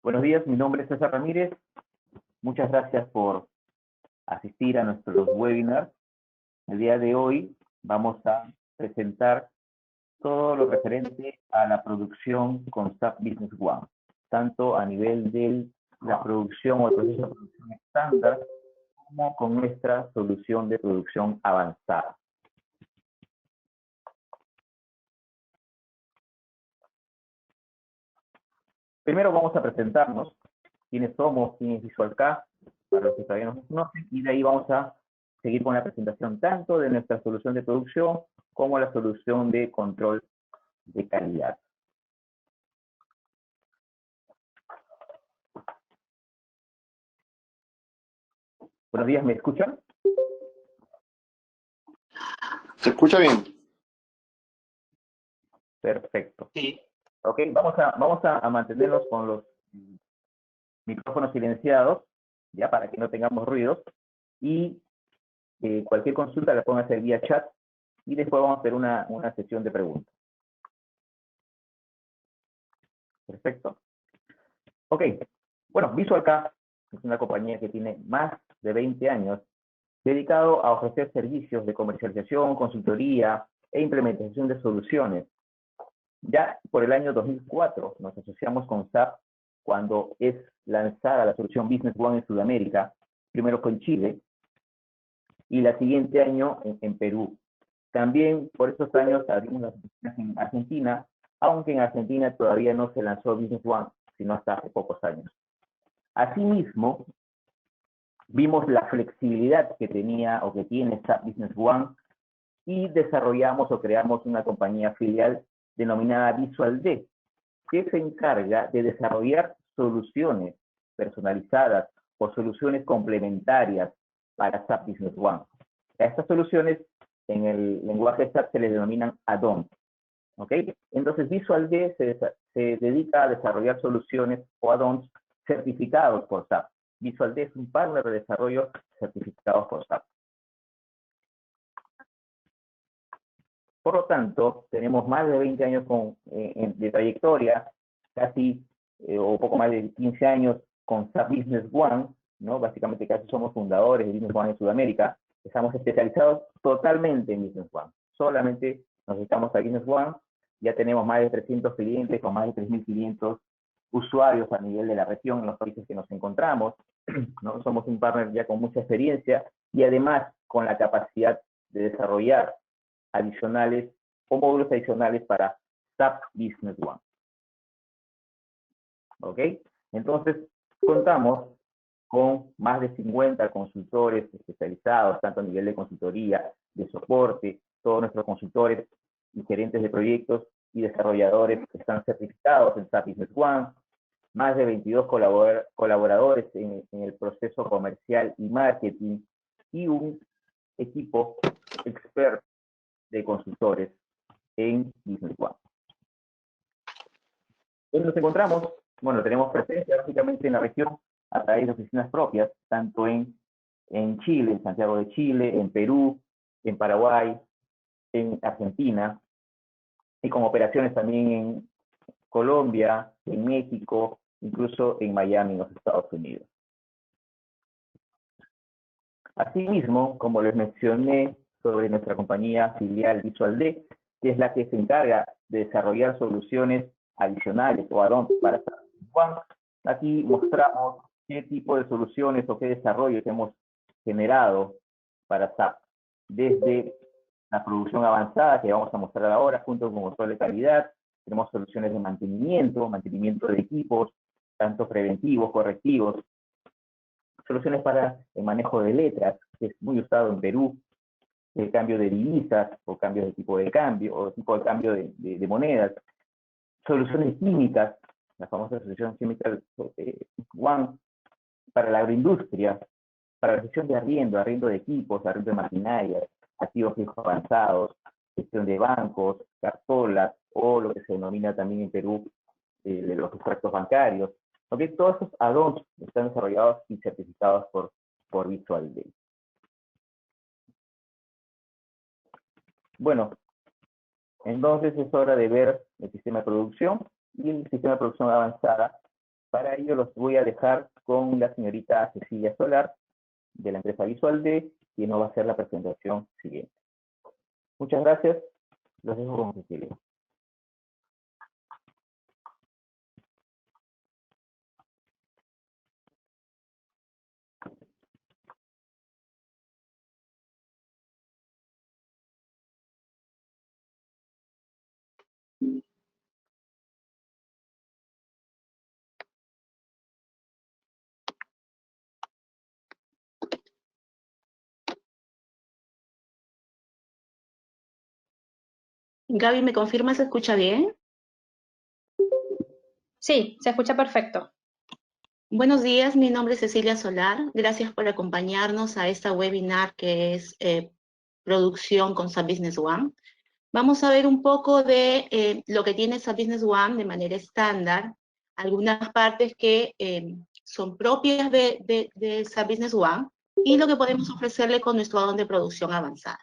Buenos días, mi nombre es César Ramírez. Muchas gracias por asistir a nuestros webinars. El día de hoy vamos a presentar todo lo referente a la producción con SAP Business One, tanto a nivel de la producción o el proceso de producción estándar, como con nuestra solución de producción avanzada. Primero vamos a presentarnos quiénes somos, quién es VisualK, para los que todavía no nos conocen, y de ahí vamos a seguir con la presentación tanto de nuestra solución de producción como la solución de control de calidad. Buenos días, ¿me escuchan? ¿Se escucha bien? Perfecto. Sí. Ok, vamos a mantenernos con los micrófonos silenciados, ya para que no tengamos ruidos, y cualquier consulta la pueden hacer vía chat, y después vamos a hacer una sesión de preguntas. Perfecto. Ok, bueno, VisualK es una compañía que tiene más de 20 años dedicado a ofrecer servicios de comercialización, consultoría e implementación de soluciones. Ya por el año 2004 nos asociamos con SAP cuando es lanzada la solución Business One en Sudamérica. Primero fue en Chile y el siguiente año en Perú. También por estos años abrimos las oficinas en Argentina, aunque en Argentina todavía no se lanzó Business One, sino hasta hace pocos años. Asimismo, vimos la flexibilidad que tenía o que tiene SAP Business One y desarrollamos o creamos una compañía filial denominada VisualD, que se encarga de desarrollar soluciones personalizadas o soluciones complementarias para SAP Business One. A estas soluciones, en el lenguaje SAP se les denominan add-ons. ¿Ok? Entonces, VisualD se dedica a desarrollar soluciones o add-ons certificados por SAP. VisualD es un partner de desarrollo certificado por SAP. Por lo tanto, tenemos más de 20 años de trayectoria, casi o poco más de 15 años con SAP Business One, ¿no? Básicamente casi somos fundadores de Business One en Sudamérica. Estamos especializados totalmente en Business One. Solamente nos dedicamos a Business One. Ya tenemos más de 300 clientes con más de 3.500 usuarios a nivel de la región en los países que nos encontramos, ¿no? Somos un partner ya con mucha experiencia y además con la capacidad de desarrollar adicionales o módulos adicionales para SAP Business One. ¿Ok? Entonces, contamos con más de 50 consultores especializados, tanto a nivel de consultoría, de soporte, todos nuestros consultores y gerentes de proyectos y desarrolladores que están certificados en SAP Business One, más de 22 colaboradores en el proceso comercial y marketing, y un equipo experto de consultores en Business One. ¿Dónde nos encontramos? Bueno, tenemos presencia básicamente en la región a través de oficinas propias, tanto en Chile, en Santiago de Chile, en Perú, en Paraguay, en Argentina, y con operaciones también en Colombia, en México, incluso en Miami, en los Estados Unidos. Asimismo, como les mencioné sobre nuestra compañía filial VisualD, que es la que se encarga de desarrollar soluciones adicionales o add-ons para SAP Business One, aquí mostramos qué tipo de soluciones o qué desarrollos hemos generado para SAP, desde la producción avanzada que vamos a mostrar ahora, junto con control de calidad. Tenemos soluciones de mantenimiento de equipos, tanto preventivos, correctivos, soluciones para el manejo de letras, que es muy usado en Perú, el cambio de divisas o cambios de tipo de cambio o tipo de cambio de monedas, soluciones químicas, la famosa solución Chemical One, para la agroindustria, para la gestión de arriendo de equipos, arriendo de maquinaria, activos fijos avanzados, gestión de bancos, cartolas, o lo que se denomina también en Perú de los extractos bancarios. ¿Okay? Todos estos add-ons están desarrollados y certificados por VisualD. Bueno, entonces es hora de ver el sistema de producción y el sistema de producción avanzada Para ello los voy a dejar con la señorita Cecilia Solar, de la empresa Visual D, quien nos va a hacer la presentación siguiente. Muchas gracias. Los dejo con Cecilia. Gaby, ¿me confirma se escucha bien? Sí, se escucha perfecto. Buenos días, mi nombre es Cecilia Solar. Gracias por acompañarnos a esta webinar que es Producción con SAP Business One. Vamos a ver un poco de lo que tiene SAP Business One de manera estándar, algunas partes que son propias de SAP Business One y lo que podemos ofrecerle con nuestro add-on de producción avanzada.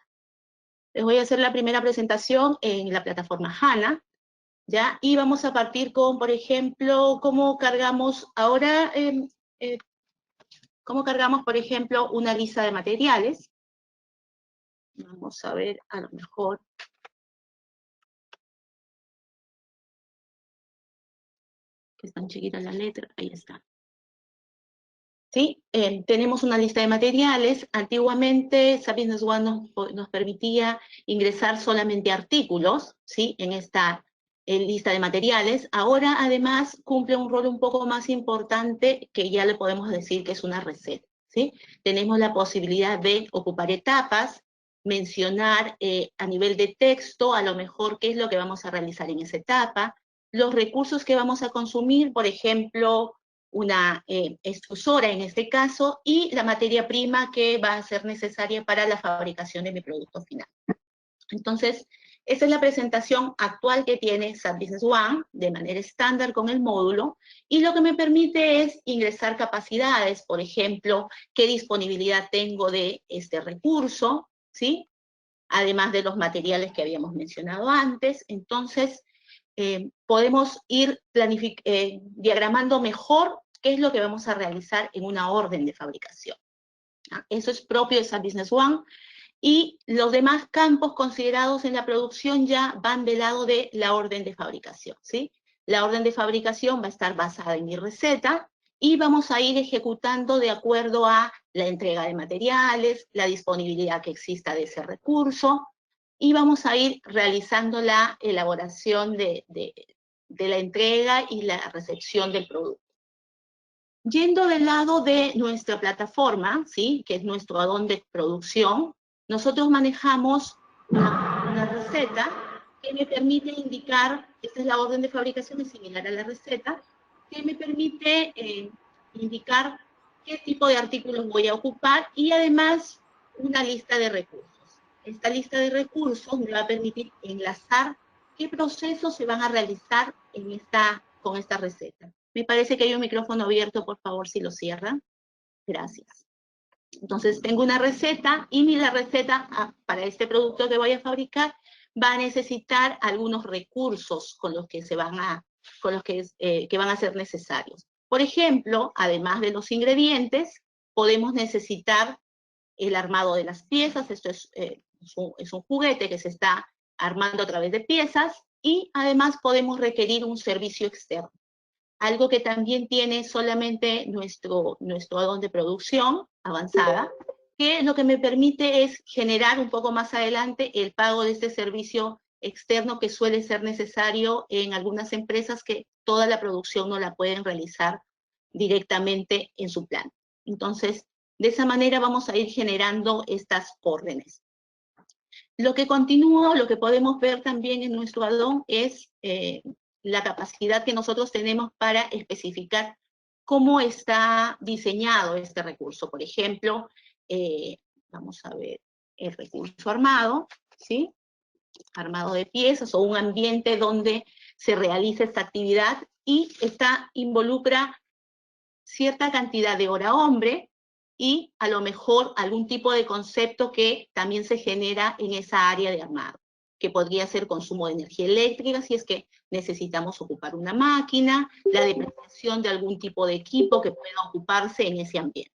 Les voy a hacer la primera presentación en la plataforma HANA, ¿ya? Y vamos a partir con, por ejemplo, cómo cargamos ahora, cómo cargamos, por ejemplo, una lista de materiales. Vamos a ver, a lo mejor. Que es tan chiquita la letra, ahí está. ¿Sí? Tenemos una lista de materiales. Antiguamente, SAP Business One nos permitía ingresar solamente artículos, ¿sí? En esta lista de materiales. Ahora, además, cumple un rol un poco más importante que ya le podemos decir que es una receta, ¿sí? Tenemos la posibilidad de ocupar etapas, mencionar a nivel de texto, a lo mejor, qué es lo que vamos a realizar en esa etapa, los recursos que vamos a consumir, por ejemplo, una extrusora en este caso, y la materia prima que va a ser necesaria para la fabricación de mi producto final. Entonces, esa es la presentación actual que tiene SAP Business One, de manera estándar con el módulo, y lo que me permite es ingresar capacidades, por ejemplo, qué disponibilidad tengo de este recurso, ¿sí? Además de los materiales que habíamos mencionado antes. Entonces, podemos ir diagramando mejor qué es lo que vamos a realizar en una orden de fabricación. Eso es propio de SAP Business One, y los demás campos considerados en la producción ya van del lado de la orden de fabricación, ¿sí? La orden de fabricación va a estar basada en mi receta, y vamos a ir ejecutando de acuerdo a la entrega de materiales, la disponibilidad que exista de ese recurso, y vamos a ir realizando la elaboración de la entrega y la recepción del producto. Yendo del lado de nuestra plataforma, ¿sí? Que es nuestro add-on de producción, nosotros manejamos una receta que me permite indicar, esta es la orden de fabricación, es similar a la receta, que me permite indicar qué tipo de artículos voy a ocupar, y además una lista de recursos. Esta lista de recursos me va a permitir enlazar qué procesos se van a realizar con esta receta. Me parece que hay un micrófono abierto, por favor, si lo cierran. Gracias. Entonces, tengo una receta, y la receta para este producto que voy a fabricar va a necesitar algunos recursos con los que van a ser necesarios. Por ejemplo, además de los ingredientes, podemos necesitar el armado de las piezas. Esto es un juguete que se está armando a través de piezas, y además podemos requerir un servicio externo. Algo que también tiene solamente nuestro add-on de producción avanzada, que lo que me permite es generar un poco más adelante el pago de este servicio externo, que suele ser necesario en algunas empresas que toda la producción no la pueden realizar directamente en su planta. Entonces, de esa manera vamos a ir generando estas órdenes. Lo que continúa, lo que podemos ver también en nuestro add-on es la capacidad que nosotros tenemos para especificar cómo está diseñado este recurso. Por ejemplo, vamos a ver el recurso armado, ¿sí? Armado de piezas, o un ambiente donde se realiza esta actividad, y involucra cierta cantidad de hora hombre, y a lo mejor algún tipo de concepto que también se genera en esa área de armado. que podría ser consumo de energía eléctrica, si es que necesitamos ocupar una máquina, la depreciación de algún tipo de equipo que pueda ocuparse en ese ambiente.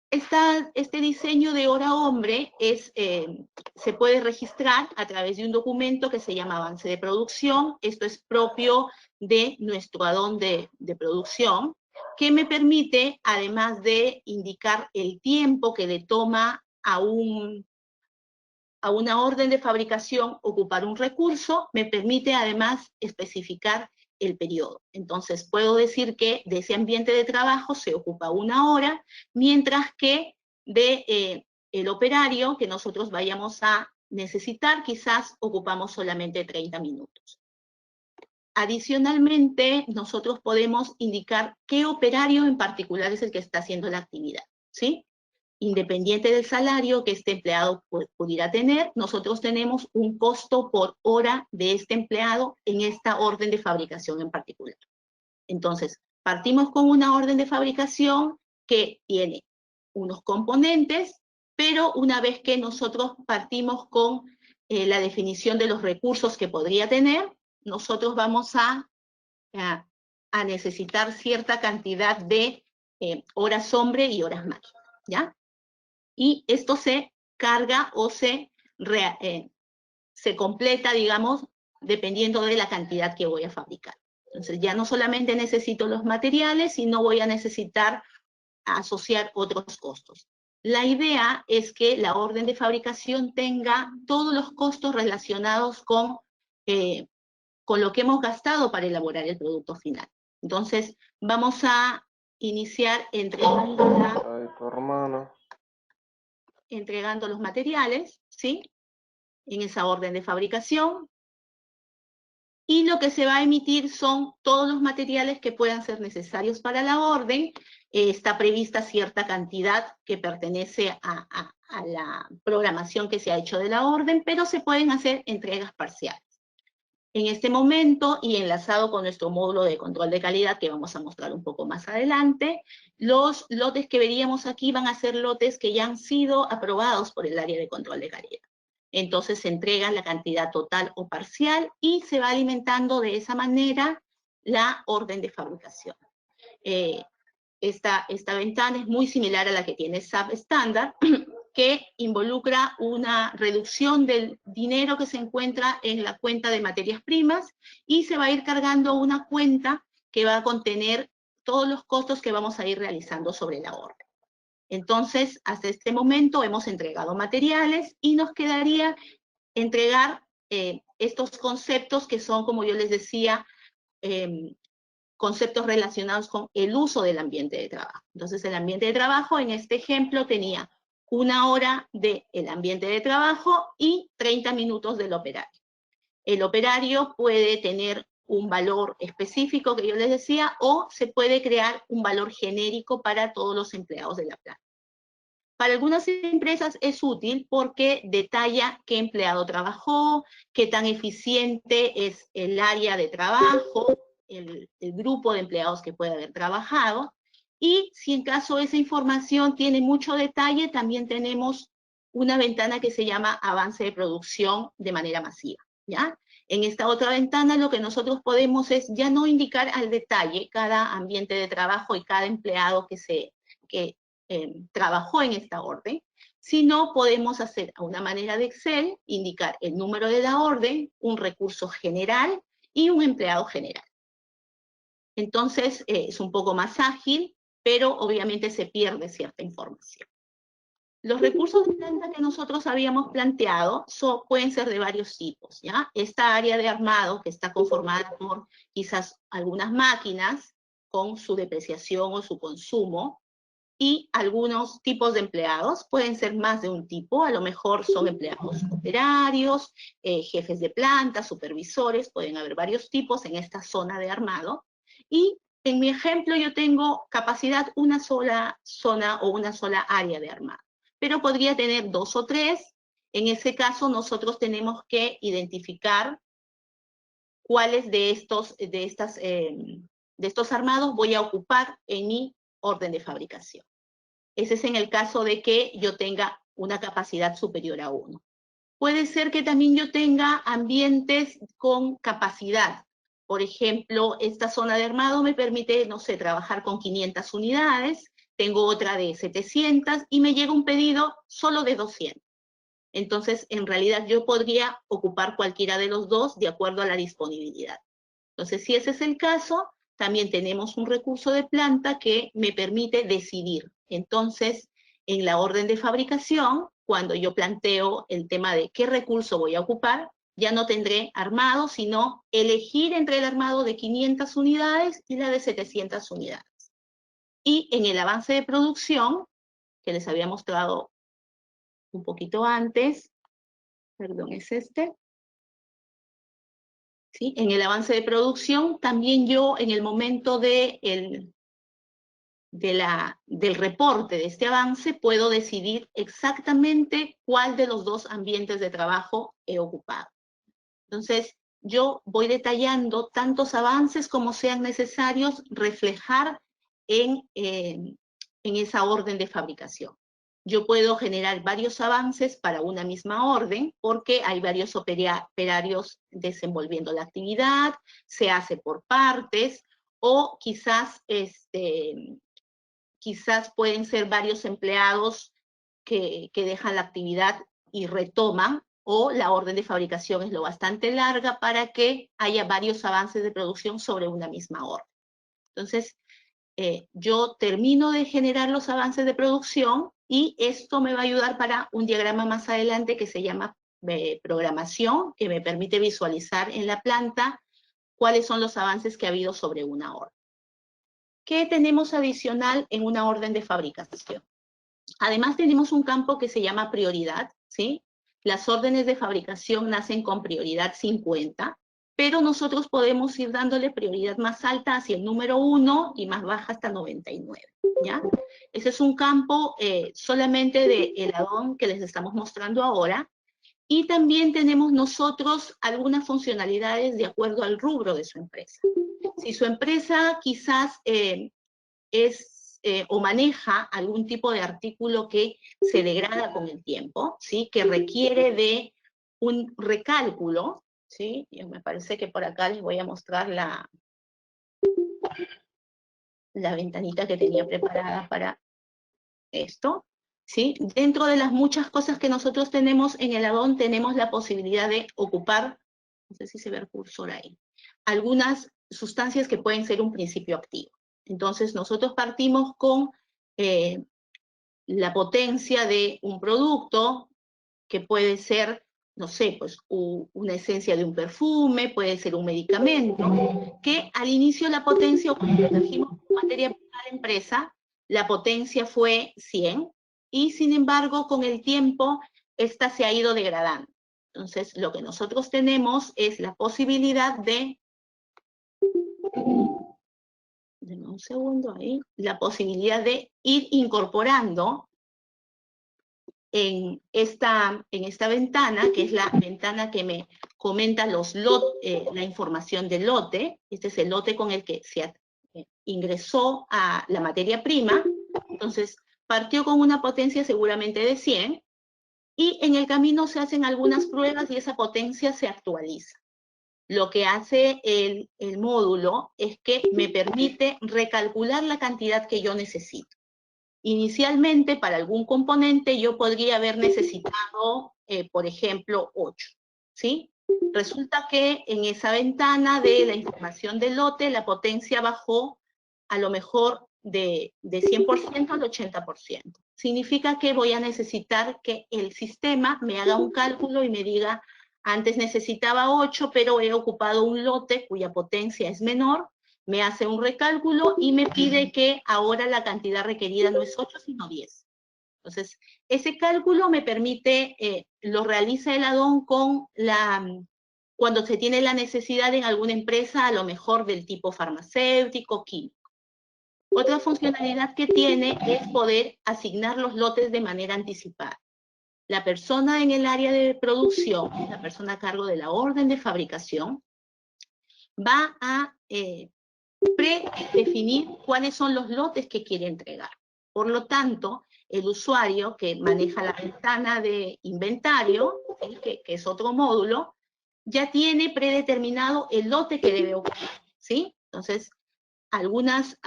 Este diseño de hora hombre se puede registrar a través de un documento que se llama avance de producción. Esto es propio de nuestro add-on de producción, que me permite, además de indicar el tiempo que le toma a una orden de fabricación ocupar un recurso, me permite además especificar el periodo. Entonces, puedo decir que de ese ambiente de trabajo se ocupa 1 hora, mientras que el operario que nosotros vayamos a necesitar, quizás ocupamos solamente 30 minutos. Adicionalmente, nosotros podemos indicar qué operario en particular es el que está haciendo la actividad, ¿sí? Independiente del salario que este empleado pudiera tener, nosotros tenemos un costo por hora de este empleado en esta orden de fabricación en particular. Entonces, partimos con una orden de fabricación que tiene unos componentes, pero una vez que nosotros partimos con la definición de los recursos que podría tener, nosotros vamos a necesitar cierta cantidad de horas hombre y horas máquina, ¿ya? Y esto se carga o se completa, digamos, dependiendo de la cantidad que voy a fabricar. Entonces ya no solamente necesito los materiales, sino voy a necesitar asociar otros costos. La idea es que la orden de fabricación tenga todos los costos relacionados con lo que hemos gastado para elaborar el producto final. Entonces, vamos a iniciar entregando los materiales, ¿sí? En esa orden de fabricación. Y lo que se va a emitir son todos los materiales que puedan ser necesarios para la orden. Está prevista cierta cantidad que pertenece a la programación que se ha hecho de la orden, pero se pueden hacer entregas parciales. En este momento, y enlazado con nuestro módulo de control de calidad, que vamos a mostrar un poco más adelante, los lotes que veríamos aquí van a ser lotes que ya han sido aprobados por el área de control de calidad. Entonces se entrega la cantidad total o parcial y se va alimentando de esa manera la orden de fabricación. Esta ventana es muy similar a la que tiene SAP estándar, que involucra una reducción del dinero que se encuentra en la cuenta de materias primas y se va a ir cargando una cuenta que va a contener todos los costos que vamos a ir realizando sobre la orden. Entonces, hasta este momento hemos entregado materiales y nos quedaría entregar estos conceptos que son, como yo les decía, conceptos relacionados con el uso del ambiente de trabajo. Entonces, el ambiente de trabajo en este ejemplo tenía 1 hora del ambiente de trabajo y 30 minutos del operario. El operario puede tener un valor específico que yo les decía, o se puede crear un valor genérico para todos los empleados de la planta. Para algunas empresas es útil porque detalla qué empleado trabajó, qué tan eficiente es el área de trabajo, el grupo de empleados que puede haber trabajado, y si en caso esa información tiene mucho detalle, también tenemos una ventana que se llama avance de producción de manera masiva, ¿ya? En esta otra ventana lo que nosotros podemos es ya no indicar al detalle cada ambiente de trabajo y cada empleado que trabajó en esta orden, sino podemos hacer a una manera de Excel, indicar el número de la orden, un recurso general y un empleado general. Entonces es un poco más ágil, pero obviamente se pierde cierta información. Los recursos de planta que nosotros habíamos planteado pueden ser de varios tipos, ¿ya? Esta área de armado, que está conformada por quizás algunas máquinas con su depreciación o su consumo, y algunos tipos de empleados, pueden ser más de un tipo, a lo mejor son empleados operarios, jefes de planta, supervisores, pueden haber varios tipos en esta zona de armado, y en mi ejemplo yo tengo capacidad una sola zona o una sola área de armado, pero podría tener 2 o 3, en ese caso nosotros tenemos que identificar cuáles de estos armados voy a ocupar en mi orden de fabricación. Ese es en el caso de que yo tenga una capacidad superior a 1. Puede ser que también yo tenga ambientes con capacidad. Por ejemplo, esta zona de armado me permite, no sé, trabajar con 500 unidades, tengo otra de 700 y me llega un pedido solo de 200. Entonces, en realidad yo podría ocupar cualquiera de los dos de acuerdo a la disponibilidad. Entonces, si ese es el caso, también tenemos un recurso de planta que me permite decidir. Entonces, en la orden de fabricación, cuando yo planteo el tema de qué recurso voy a ocupar, ya no tendré armado, sino elegir entre el armado de 500 unidades y la de 700 unidades. Y en el avance de producción, que les había mostrado un poquito antes, perdón, es este. ¿Sí? En el avance de producción, también yo en el momento del reporte de este avance puedo decidir exactamente cuál de los dos ambientes de trabajo he ocupado. Entonces, yo voy detallando tantos avances como sean necesarios reflejar en esa orden de fabricación. Yo puedo generar varios avances para una misma orden porque hay varios operarios desenvolviendo la actividad, se hace por partes, o quizás, quizás pueden ser varios empleados que dejan la actividad y retoman, o la orden de fabricación es lo bastante larga para que haya varios avances de producción sobre una misma orden. Entonces, yo termino de generar los avances de producción y esto me va a ayudar para un diagrama más adelante que se llama programación, que me permite visualizar en la planta cuáles son los avances que ha habido sobre una orden. ¿Qué tenemos adicional en una orden de fabricación? Además tenemos un campo que se llama prioridad, ¿sí? Las órdenes de fabricación nacen con prioridad 50, pero nosotros podemos ir dándole prioridad más alta hacia el número 1 y más baja hasta 99, ¿ya? Ese es un campo solamente de el add-on que les estamos mostrando ahora, y también tenemos nosotros algunas funcionalidades de acuerdo al rubro de su empresa. Si su empresa quizás o maneja algún tipo de artículo que se degrada con el tiempo, ¿sí? Que requiere de un recálculo, ¿sí? Y me parece que por acá les voy a mostrar la ventanita que tenía preparada para esto, ¿sí? Dentro de las muchas cosas que nosotros tenemos en el add-on, tenemos la posibilidad de ocupar, no sé si se ve el cursor ahí, algunas sustancias que pueden ser un principio activo. Entonces, nosotros partimos con la potencia de un producto, que puede ser, no sé, pues una esencia de un perfume, puede ser un medicamento, que al inicio la potencia, cuando lo trajimos como materia prima a la empresa, la potencia fue 100, y sin embargo, con el tiempo, esta se ha ido degradando. Entonces, lo que nosotros tenemos es la posibilidad de, denme un segundo ahí, la posibilidad de ir incorporando en esta ventana, que es la ventana que me comenta la información del lote. Este es el lote con el que se ingresó a la materia prima. Entonces, partió con una potencia seguramente de 100, y en el camino se hacen algunas pruebas y esa potencia se actualiza. Lo que hace el módulo es que me permite recalcular la cantidad que yo necesito. Inicialmente, para algún componente, yo podría haber necesitado, por ejemplo, 8, ¿sí? Resulta que en esa ventana de la información del lote, la potencia bajó a lo mejor de 100% al 80%. Significa que voy a necesitar que el sistema me haga un cálculo y me diga, antes necesitaba 8, pero he ocupado un lote cuya potencia es menor, me hace un recálculo y me pide que ahora la cantidad requerida no es 8, sino 10. Entonces, ese cálculo me permite, lo realiza el add-on cuando se tiene la necesidad en alguna empresa, a lo mejor del tipo farmacéutico, químico. Otra funcionalidad que tiene es poder asignar los lotes de manera anticipada. La persona en el área de producción, la persona a cargo de la orden de fabricación, va a predefinir cuáles son los lotes que quiere entregar. Por lo tanto, el usuario que maneja la ventana de inventario, ¿sí? que es otro módulo, ya tiene predeterminado el lote que debe ocupar, ¿sí? Entonces, algunas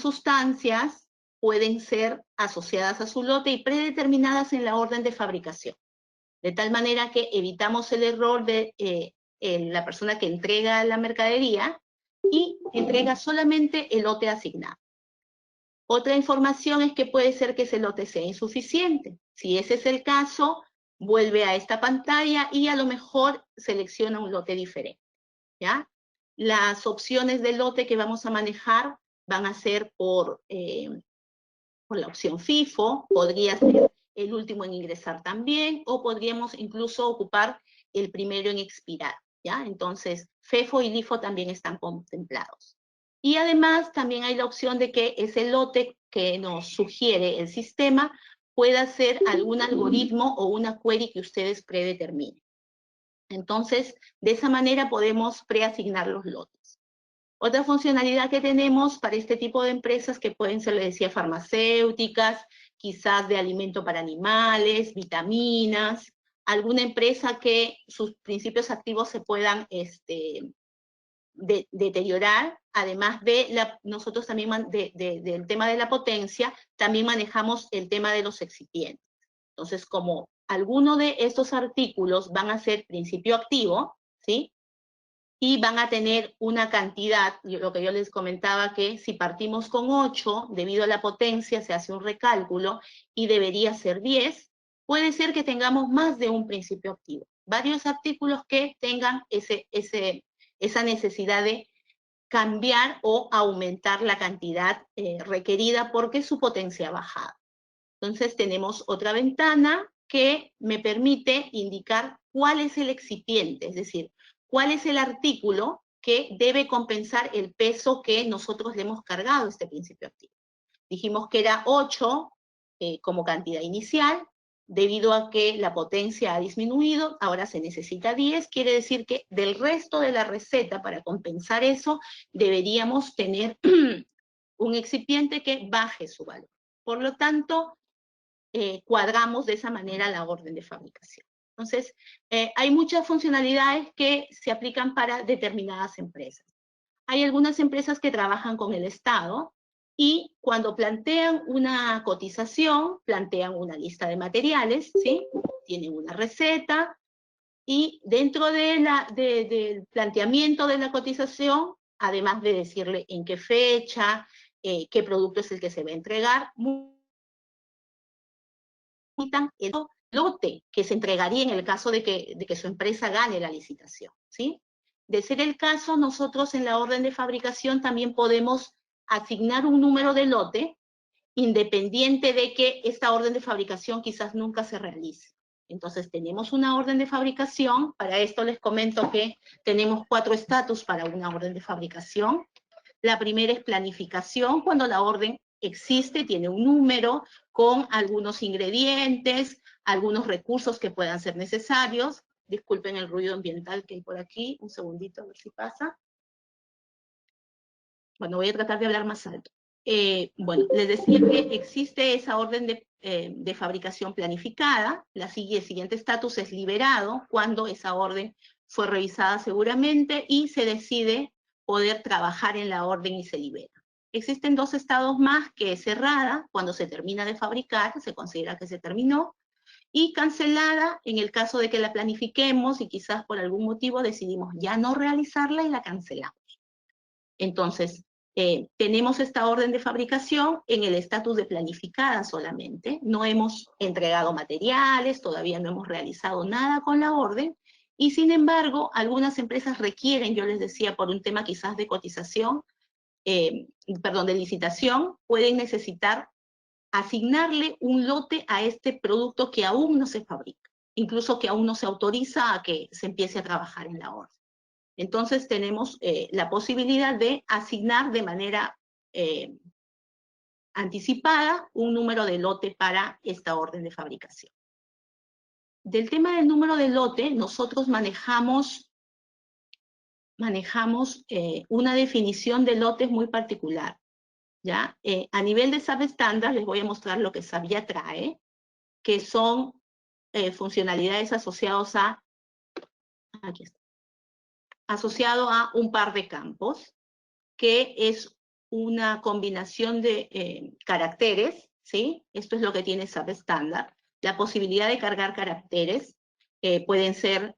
sustancias pueden ser asociadas a su lote y predeterminadas en la orden de fabricación, de tal manera que evitamos el error de la persona que entrega la mercadería y entrega solamente el lote asignado. Otra información es que puede ser que ese lote sea insuficiente. Si ese es el caso, vuelve a esta pantalla y a lo mejor selecciona un lote diferente, ¿ya? Las opciones de lote que vamos a manejar van a ser por la opción FIFO, podría ser el último en ingresar también, o podríamos incluso ocupar el primero en expirar, ¿ya? Entonces, FEFO y LIFO también están contemplados. Y además también hay la opción de que ese lote que nos sugiere el sistema pueda ser algún algoritmo o una query que ustedes predeterminen. Entonces, de esa manera podemos preasignar los lotes. Otra funcionalidad que tenemos para este tipo de empresas que pueden ser, les decía, farmacéuticas, quizás de alimento para animales, vitaminas, alguna empresa que sus principios activos se puedan deteriorar, además de nosotros también del tema de la potencia, también manejamos el tema de los excipientes. Entonces, como alguno de estos artículos van a ser principio activo, ¿sí? Y van a tener una cantidad, lo que yo les comentaba, que si partimos con 8, debido a la potencia se hace un recálculo y debería ser 10, puede ser que tengamos más de un principio activo. Varios artículos que tengan esa necesidad de cambiar o aumentar la cantidad requerida porque su potencia ha bajado. Entonces tenemos otra ventana que me permite indicar cuál es el excipiente, es decir, cuál es el artículo que debe compensar el peso que nosotros le hemos cargado a este principio activo. Dijimos que era 8 como cantidad inicial, debido a que la potencia ha disminuido, ahora se necesita 10, quiere decir que del resto de la receta, para compensar eso, deberíamos tener un excipiente que baje su valor. Por lo tanto, cuadramos de esa manera la orden de fabricación. Entonces, hay muchas funcionalidades que se aplican para determinadas empresas. Hay algunas empresas que trabajan con el Estado y cuando plantean una cotización, plantean una lista de materiales, ¿sí? Tienen una receta y dentro del planteamiento de la cotización, además de decirle en qué fecha, qué producto es el que se va a entregar, el lote que se entregaría en el caso de que su empresa gane la licitación, ¿sí? De ser el caso, nosotros en la orden de fabricación también podemos asignar un número de lote independiente de que esta orden de fabricación quizás nunca se realice. Entonces tenemos una orden de fabricación, para esto les comento que tenemos 4 estatus para una orden de fabricación. La primera es planificación, cuando la orden existe, tiene un número con algunos ingredientes, algunos recursos que puedan ser necesarios. Disculpen el ruido ambiental que hay por aquí, un segundito a ver si pasa. Bueno, voy a tratar de hablar más alto. Bueno, les decía que existe esa orden de fabricación planificada, el siguiente estatus es liberado, cuando esa orden fue revisada seguramente y se decide poder trabajar en la orden y se libera. Existen 2 estados más, que es cerrada, cuando se termina de fabricar, se considera que se terminó, y cancelada en el caso de que la planifiquemos y quizás por algún motivo decidimos ya no realizarla y la cancelamos. Entonces, tenemos esta orden de fabricación en el estatus de planificada solamente, no hemos entregado materiales, todavía no hemos realizado nada con la orden, y sin embargo, algunas empresas requieren, yo les decía, por un tema quizás de cotización, de licitación, pueden necesitar asignarle un lote a este producto que aún no se fabrica, incluso que aún no se autoriza a que se empiece a trabajar en la orden. Entonces tenemos la posibilidad de asignar de manera anticipada un número de lote para esta orden de fabricación. Del tema del número de lote, nosotros manejamos una definición de lotes muy particular. ¿ya? A nivel de SAP estándar les voy a mostrar lo que SAP ya trae, que son funcionalidades asociadas a, aquí está, asociado a un par de campos, que es una combinación de caracteres, ¿sí? Esto es lo que tiene SAP estándar, la posibilidad de cargar caracteres, pueden ser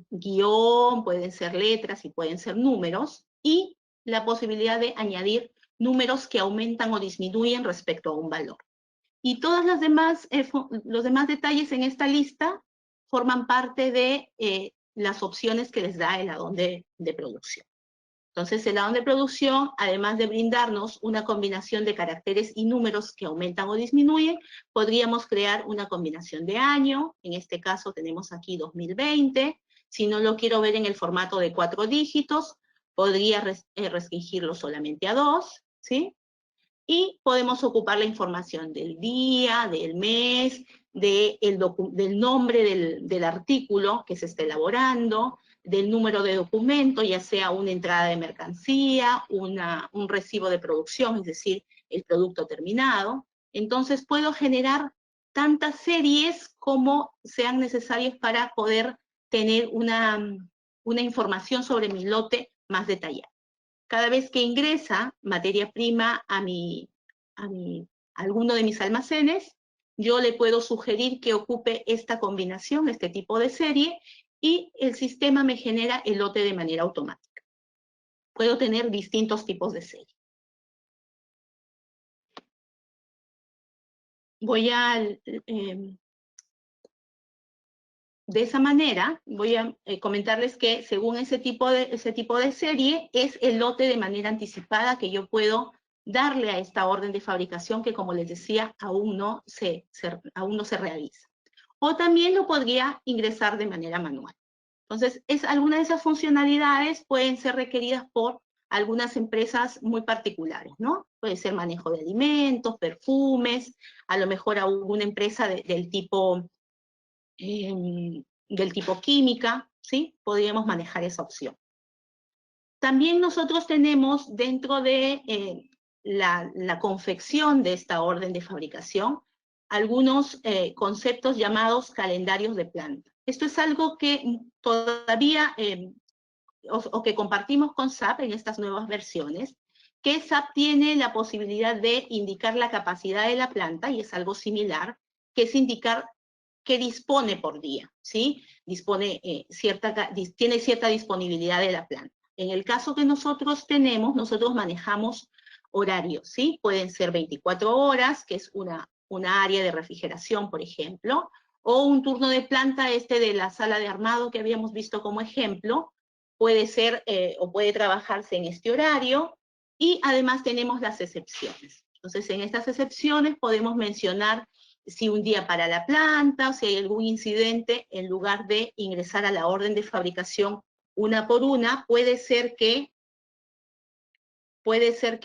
guión, pueden ser letras y pueden ser números, y la posibilidad de añadir números que aumentan o disminuyen respecto a un valor. Y todos los demás detalles en esta lista forman parte de las opciones que les da el add-on de producción. Entonces, el add-on de producción, además de brindarnos una combinación de caracteres y números que aumentan o disminuyen, podríamos crear una combinación de año. En este caso tenemos aquí 2020. Si no lo quiero ver en el formato de 4 dígitos, podría restringirlo solamente a 2, ¿sí? Y podemos ocupar la información del día, del mes, del nombre del artículo que se está elaborando, del número de documento, ya sea una entrada de mercancía, un recibo de producción, es decir, el producto terminado. Entonces puedo generar tantas series como sean necesarias para poder tener una información sobre mi lote más detallada. Cada vez que ingresa materia prima a alguno de mis almacenes, yo le puedo sugerir que ocupe esta combinación, este tipo de serie, y el sistema me genera el lote de manera automática. Puedo tener distintos tipos de serie. De esa manera, voy a comentarles que según ese tipo de serie, es el lote de manera anticipada que yo puedo darle a esta orden de fabricación que, como les decía, aún no se realiza. O también lo podría ingresar de manera manual. Entonces, algunas de esas funcionalidades pueden ser requeridas por algunas empresas muy particulares, ¿no? Puede ser manejo de alimentos, perfumes, a lo mejor alguna empresa del tipo química, ¿sí? Podríamos manejar esa opción. También nosotros tenemos dentro de la confección de esta orden de fabricación algunos conceptos llamados calendarios de planta. Esto es algo que todavía, o que compartimos con SAP en estas nuevas versiones, que SAP tiene la posibilidad de indicar la capacidad de la planta, y es algo similar, que es indicar que dispone por día, ¿sí? Tiene cierta disponibilidad de la planta. En el caso que nosotros manejamos horarios, ¿sí? Pueden ser 24 horas, que es una área de refrigeración, por ejemplo, o un turno de planta de la sala de armado que habíamos visto como ejemplo, puede ser o puede trabajarse en este horario, y además tenemos las excepciones. Entonces, en estas excepciones podemos mencionar si un día para la planta, o si hay algún incidente, en lugar de ingresar a la orden de fabricación una por una, puede ser que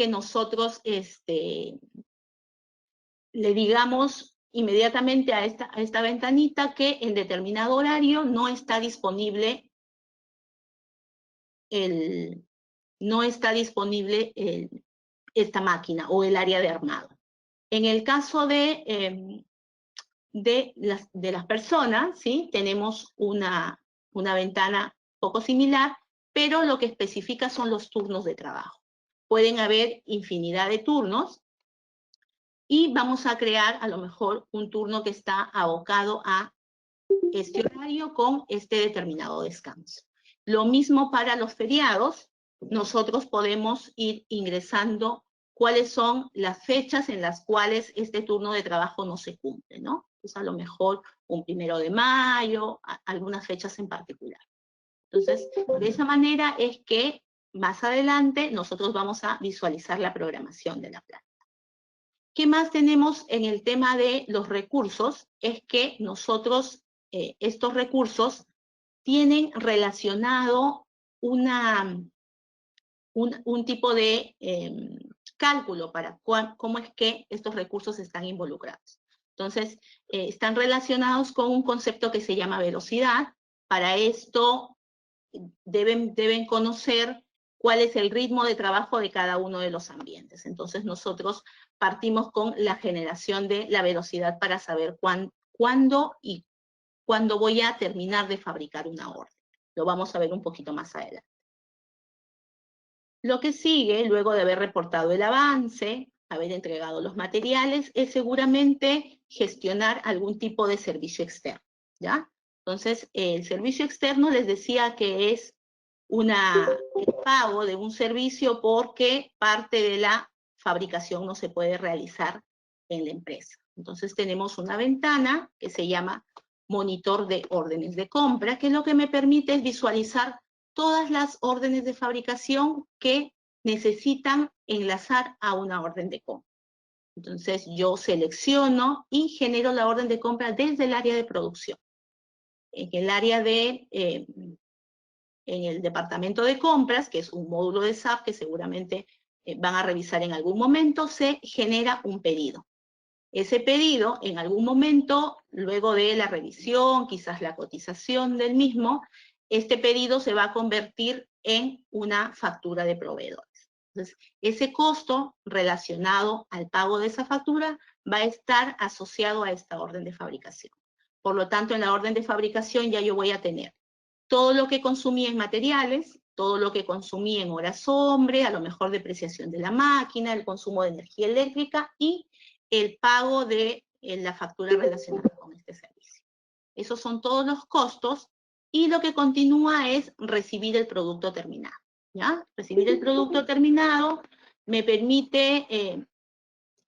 nosotros le digamos inmediatamente a esta ventanita que en determinado horario no está disponible esta máquina o el área de armado. En el caso de las personas, ¿sí? Tenemos una ventana poco similar, pero lo que especifica son los turnos de trabajo. Pueden haber infinidad de turnos, y vamos a crear a lo mejor un turno que está abocado a este horario con este determinado descanso. Lo mismo para los feriados, nosotros podemos ir ingresando cuáles son las fechas en las cuales este turno de trabajo no se cumple, ¿no? Pues a lo mejor un 1 de mayo, algunas fechas en particular. Entonces, de esa manera es que más adelante nosotros vamos a visualizar la programación de la planta. ¿Qué más tenemos en el tema de los recursos? Es que nosotros, estos recursos tienen relacionado un tipo de cálculo para cómo es que estos recursos están involucrados. Entonces, están relacionados con un concepto que se llama velocidad. Para esto deben conocer cuál es el ritmo de trabajo de cada uno de los ambientes. Entonces nosotros partimos con la generación de la velocidad para saber cuándo voy a terminar de fabricar una orden. Lo vamos a ver un poquito más adelante. Lo que sigue, luego de haber reportado el avance, haber entregado los materiales, es seguramente gestionar algún tipo de servicio externo, ¿ya? Entonces, el servicio externo les decía que es el pago de un servicio porque parte de la fabricación no se puede realizar en la empresa. Entonces, tenemos una ventana que se llama monitor de órdenes de compra, que lo que me permite es visualizar todas las órdenes de fabricación que necesitan enlazar a una orden de compra. Entonces yo selecciono y genero la orden de compra desde el área de producción. En el área en el departamento de compras, que es un módulo de SAP que seguramente van a revisar en algún momento, se genera un pedido. Ese pedido, en algún momento, luego de la revisión, quizás la cotización del mismo, este pedido se va a convertir en una factura de proveedores. Entonces, ese costo relacionado al pago de esa factura va a estar asociado a esta orden de fabricación. Por lo tanto, en la orden de fabricación ya yo voy a tener todo lo que consumí en materiales, todo lo que consumí en horas hombre, a lo mejor depreciación de la máquina, el consumo de energía eléctrica y el pago de la factura relacionada con este servicio. Esos son todos los costos y lo que continúa es recibir el producto terminado, ¿ya? Recibir el producto terminado me permite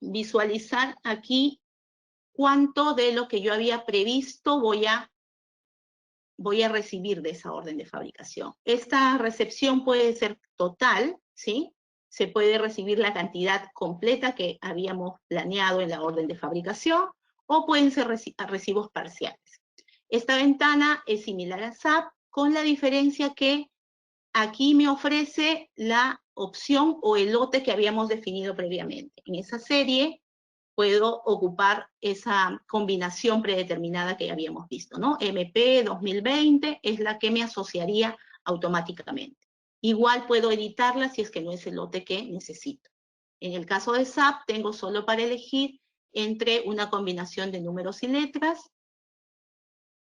visualizar aquí cuánto de lo que yo había previsto voy a recibir de esa orden de fabricación. Esta recepción puede ser total, ¿sí? Se puede recibir la cantidad completa que habíamos planeado en la orden de fabricación, o pueden ser recibos parciales. Esta ventana es similar a SAP, con la diferencia que aquí me ofrece la opción o el lote que habíamos definido previamente. En esa serie puedo ocupar esa combinación predeterminada que habíamos visto, ¿no? MP 2020 es la que me asociaría automáticamente. Igual puedo editarla si es que no es el lote que necesito. En el caso de SAP, tengo solo para elegir entre una combinación de números y letras,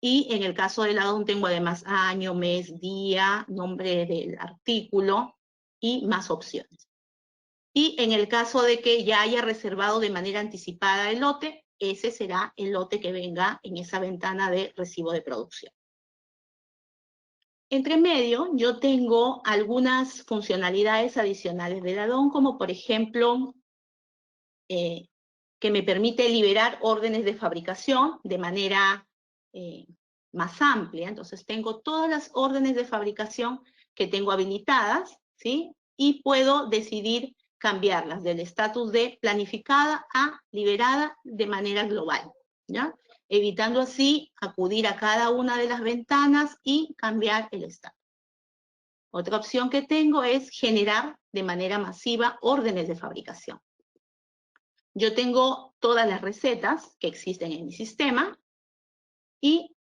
y en el caso del add-on tengo además año, mes, día, nombre del artículo y más opciones. Y en el caso de que ya haya reservado de manera anticipada el lote, ese será el lote que venga en esa ventana de recibo de producción. Entre medio, yo tengo algunas funcionalidades adicionales del add-on, como por ejemplo, que me permite liberar órdenes de fabricación de manera más amplia. Entonces tengo todas las órdenes de fabricación que tengo habilitadas, ¿sí? Y puedo decidir cambiarlas del estatus de planificada a liberada de manera global, ¿ya? Evitando así acudir a cada una de las ventanas y cambiar el estatus. Otra opción que tengo es generar de manera masiva órdenes de fabricación. Yo tengo todas las recetas que existen en mi sistema y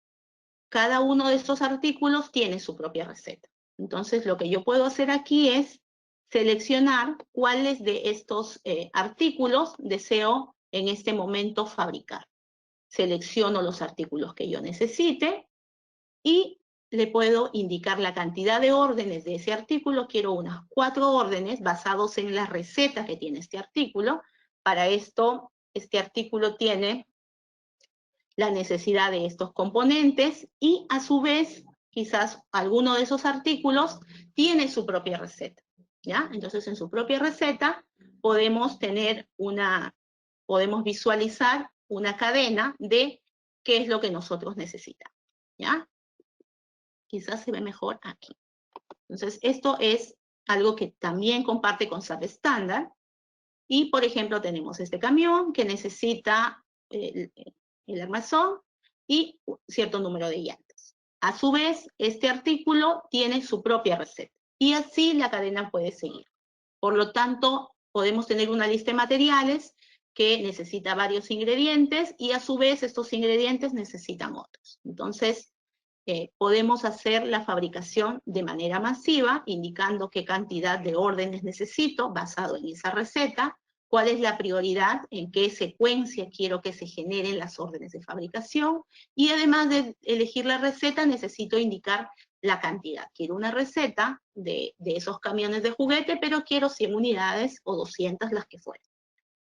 cada uno de estos artículos tiene su propia receta. Entonces, lo que yo puedo hacer aquí es seleccionar cuáles de estos artículos deseo en este momento fabricar. Selecciono los artículos que yo necesite y le puedo indicar la cantidad de órdenes de ese artículo. Quiero unas 4 órdenes basados en la receta que tiene este artículo. Para esto, este artículo tiene la necesidad de estos componentes y a su vez, quizás alguno de esos artículos tiene su propia receta, ¿ya? Entonces en su propia receta podemos visualizar una cadena de qué es lo que nosotros necesitamos, ¿ya? Quizás se ve mejor aquí. Entonces esto es algo que también comparte con SAP estándar. Y, por ejemplo, tenemos este camión que necesita el armazón y cierto número de llantas. A su vez, este artículo tiene su propia receta. Y así la cadena puede seguir. Por lo tanto, podemos tener una lista de materiales que necesita varios ingredientes y a su vez estos ingredientes necesitan otros. Entonces, podemos hacer la fabricación de manera masiva, indicando qué cantidad de órdenes necesito basado en esa receta, cuál es la prioridad, en qué secuencia quiero que se generen las órdenes de fabricación, y además de elegir la receta, necesito indicar la cantidad. Quiero una receta de esos camiones de juguete, pero quiero 100 unidades o 200, las que fueran.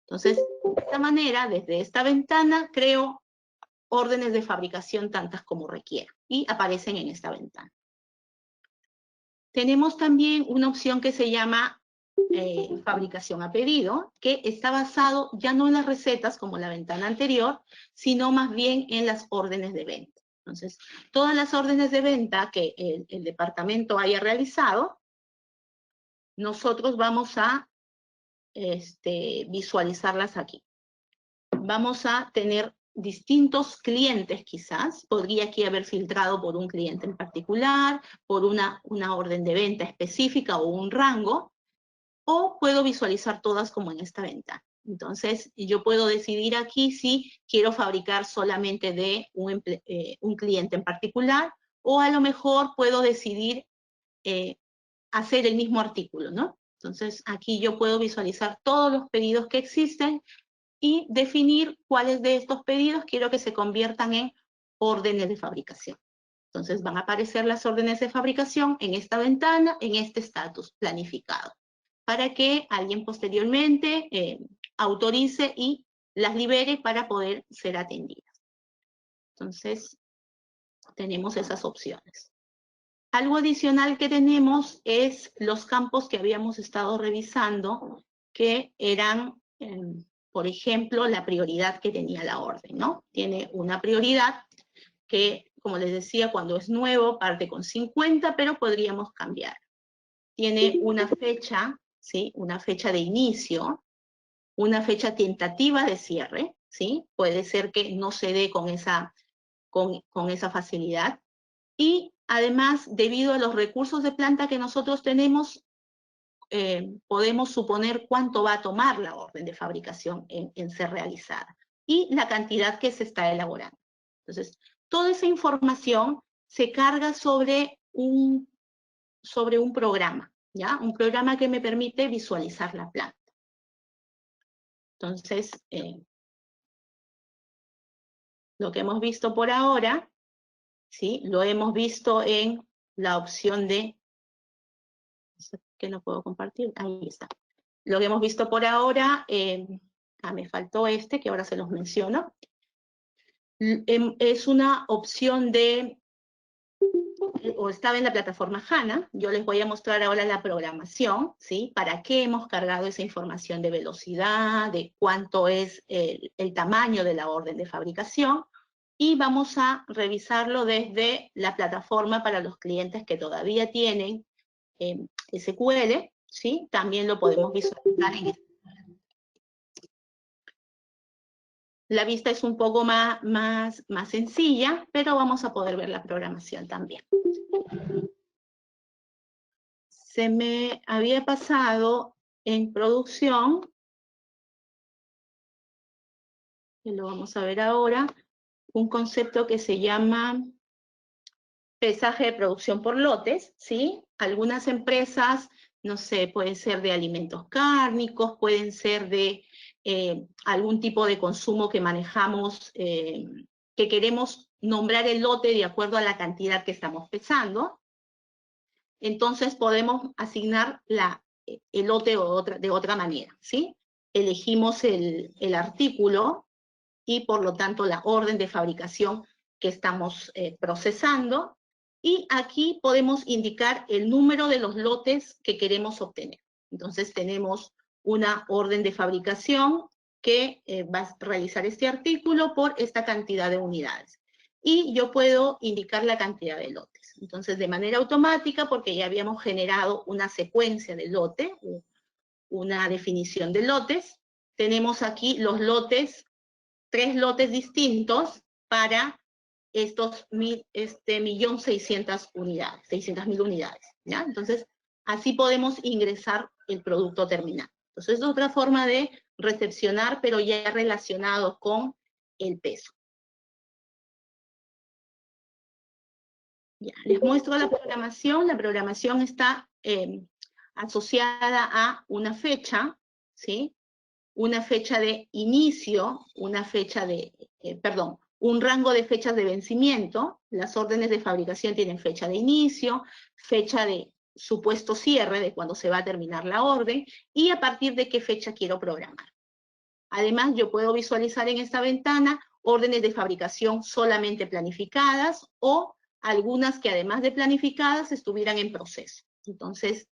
Entonces, de esta manera, desde esta ventana, creo órdenes de fabricación tantas como requiera, y aparecen en esta ventana. Tenemos también una opción que se llama fabricación a pedido, que está basado ya no en las recetas como la ventana anterior, sino más bien en las órdenes de venta. Entonces, todas las órdenes de venta que el departamento haya realizado, nosotros vamos a visualizarlas aquí. Vamos a tener distintos clientes quizás, podría aquí haber filtrado por un cliente en particular, por una orden de venta específica o un rango, o puedo visualizar todas como en esta ventana. Entonces, yo puedo decidir aquí si quiero fabricar solamente de un cliente en particular, o a lo mejor puedo decidir hacer el mismo artículo, ¿no? Entonces, aquí yo puedo visualizar todos los pedidos que existen y definir cuáles de estos pedidos quiero que se conviertan en órdenes de fabricación. Entonces, van a aparecer las órdenes de fabricación en esta ventana, en este estatus planificado, para que alguien posteriormente autorice y las libere para poder ser atendidas. Entonces, tenemos esas opciones. Algo adicional que tenemos es los campos que habíamos estado revisando, que eran, por ejemplo, la prioridad que tenía la orden, ¿no? Tiene una prioridad que, como les decía, cuando es nuevo parte con 50, pero podríamos cambiar. Tiene una fecha, ¿sí? Una fecha de inicio, una fecha tentativa de cierre, ¿sí? Puede ser que no se dé con esa facilidad. Y además, debido a los recursos de planta que nosotros tenemos, podemos suponer cuánto va a tomar la orden de fabricación en ser realizada y la cantidad que se está elaborando. Entonces, toda esa información se carga sobre un programa, ¿ya? Un programa que me permite visualizar la planta. Entonces, lo que hemos visto por ahora, ¿sí? Lo hemos visto en la opción de... que no puedo compartir, ahí está. Lo que hemos visto por ahora, me faltó que ahora se los menciono. Es una opción o estaba en la plataforma HANA. Yo les voy a mostrar ahora la programación, ¿sí? Para qué hemos cargado esa información de velocidad, de cuánto es el tamaño de la orden de fabricación, y vamos a revisarlo desde la plataforma para los clientes que todavía tienen SQL, ¿sí? También lo podemos visualizar en este. La vista es un poco más sencilla, pero vamos a poder ver la programación también. Se me había pasado en producción, que lo vamos a ver ahora, un concepto que se llama pesaje de producción por lotes, ¿sí? Algunas empresas, no sé, pueden ser de alimentos cárnicos, pueden ser de algún tipo de consumo que manejamos, que queremos nombrar el lote de acuerdo a la cantidad que estamos pesando. Entonces podemos asignar el lote de otra manera, ¿sí? Elegimos el artículo y por lo tanto la orden de fabricación que estamos procesando, y aquí podemos indicar el número de los lotes que queremos obtener. Entonces tenemos una orden de fabricación que va a realizar este artículo por esta cantidad de unidades. Y yo puedo indicar la cantidad de lotes. Entonces, de manera automática, porque ya habíamos generado una secuencia de lote, una definición de lotes, tenemos aquí los lotes, 3 lotes distintos para estos 1.600.000 unidades, 600.000 unidades, ¿ya? Entonces, así podemos ingresar el producto terminado. Entonces, es otra forma de recepcionar, pero ya relacionado con el peso. Ya, les muestro la programación. La programación está asociada a una fecha, ¿sí? Una fecha de inicio, una fecha de, un rango de fechas de vencimiento. Las órdenes de fabricación tienen fecha de inicio, fecha de supuesto cierre, de cuando se va a terminar la orden, y a partir de qué fecha quiero programar. Además, yo puedo visualizar en esta ventana órdenes de fabricación solamente planificadas o algunas que además de planificadas estuvieran en proceso. Entonces,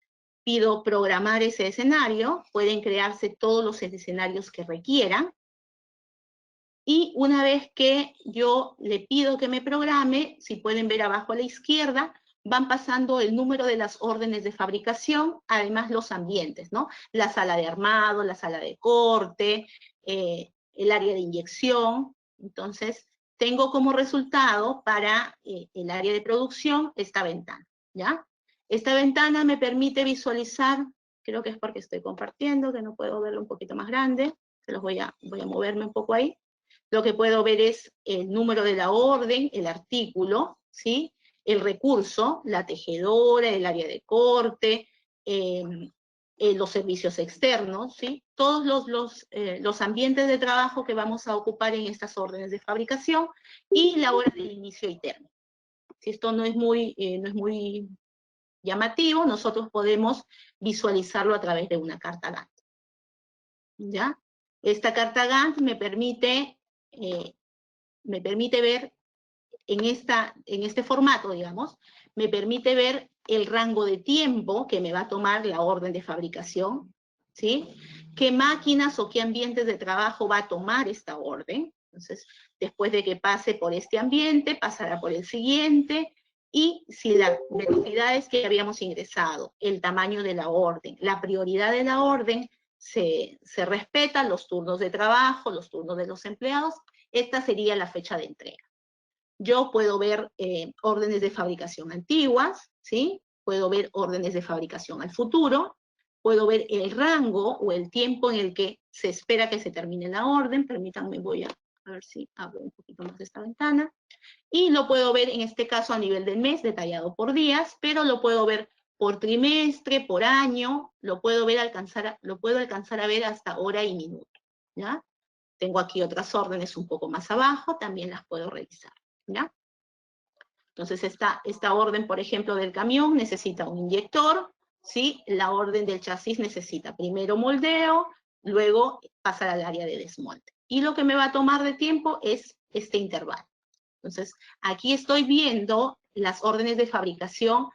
pido programar ese escenario, pueden crearse todos los escenarios que requieran, y una vez que yo le pido que me programe, si pueden ver abajo a la izquierda, van pasando el número de las órdenes de fabricación, además los ambientes, ¿no? La sala de armado, la sala de corte, el área de inyección. Entonces, tengo como resultado para el área de producción esta ventana, ¿ya? Esta ventana me permite visualizar, creo que es porque estoy compartiendo, que no puedo verlo un poquito más grande, se los voy a moverme un poco ahí. Lo que puedo ver es el número de la orden, el artículo, ¿sí? El recurso, la tejedora, el área de corte, los servicios externos, ¿sí? Todos los ambientes de trabajo que vamos a ocupar en estas órdenes de fabricación, y la hora de inicio y término. Si esto no es muy llamativo, nosotros podemos visualizarlo a través de una carta Gantt, ¿ya? Esta carta Gantt me permite ver en este formato, digamos, me permite ver el rango de tiempo que me va a tomar la orden de fabricación, ¿sí? ¿Qué máquinas o qué ambientes de trabajo va a tomar esta orden? Entonces, después de que pase por este ambiente, pasará por el siguiente, y si las velocidades que habíamos ingresado, el tamaño de la orden, la prioridad de la orden, se respetan los turnos de trabajo, los turnos de los empleados, esta sería la fecha de entrega. Yo puedo ver órdenes de fabricación antiguas, ¿sí? Puedo ver órdenes de fabricación al futuro, puedo ver el rango o el tiempo en el que se espera que se termine la orden. Permítanme, voy a ver si abro un poquito más esta ventana. Y lo puedo ver en este caso a nivel del mes, detallado por días, pero lo puedo ver por trimestre, por año, lo puedo alcanzar a ver hasta hora y minuto, ¿ya? Tengo aquí otras órdenes un poco más abajo, también las puedo revisar, ¿ya? Entonces esta orden, por ejemplo, del camión necesita un inyector, ¿sí? La orden del chasis necesita primero moldeo, luego pasar al área de desmolde. Y lo que me va a tomar de tiempo es este intervalo. Entonces, aquí estoy viendo las órdenes de fabricación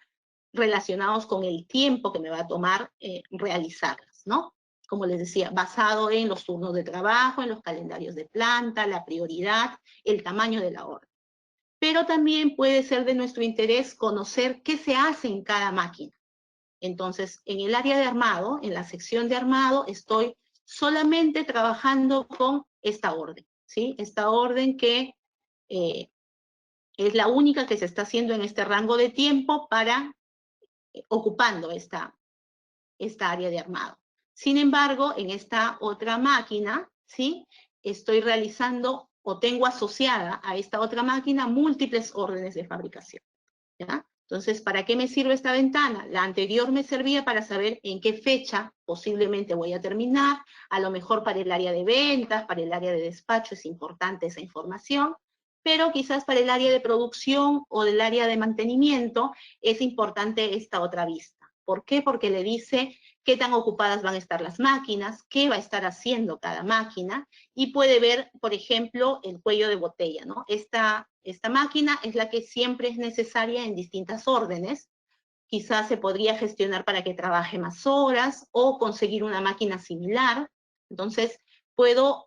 relacionados con el tiempo que me va a tomar realizarlas, ¿no? Como les decía, basado en los turnos de trabajo, en los calendarios de planta, la prioridad, el tamaño de la orden. Pero también puede ser de nuestro interés conocer qué se hace en cada máquina. Entonces, en el área de armado, en la sección de armado, estoy solamente trabajando con esta orden, ¿sí? Esta orden que es la única que se está haciendo en este rango de tiempo para ocupando esta área de armado. Sin embargo, en esta otra máquina, ¿sí? Estoy realizando o tengo asociada a esta otra máquina múltiples órdenes de fabricación, ¿ya? Entonces, ¿para qué me sirve esta ventana? La anterior me servía para saber en qué fecha posiblemente voy a terminar, a lo mejor para el área de ventas, para el área de despacho es importante esa información, pero quizás para el área de producción o del área de mantenimiento es importante esta otra vista. ¿Por qué? Porque le dice qué tan ocupadas van a estar las máquinas, qué va a estar haciendo cada máquina, y puede ver, por ejemplo, el cuello de botella, ¿no? Esta máquina es la que siempre es necesaria en distintas órdenes. Quizás se podría gestionar para que trabaje más horas o conseguir una máquina similar. Entonces, puedo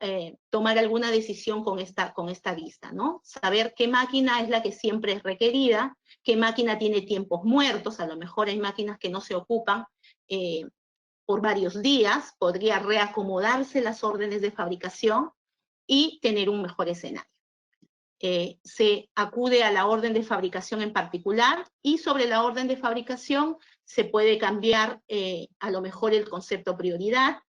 tomar alguna decisión con esta vista, ¿no? Saber qué máquina es la que siempre es requerida, qué máquina tiene tiempos muertos, a lo mejor hay máquinas que no se ocupan por varios días, podría reacomodarse las órdenes de fabricación y tener un mejor escenario. Se acude a la orden de fabricación en particular, y sobre la orden de fabricación se puede cambiar a lo mejor el concepto prioridad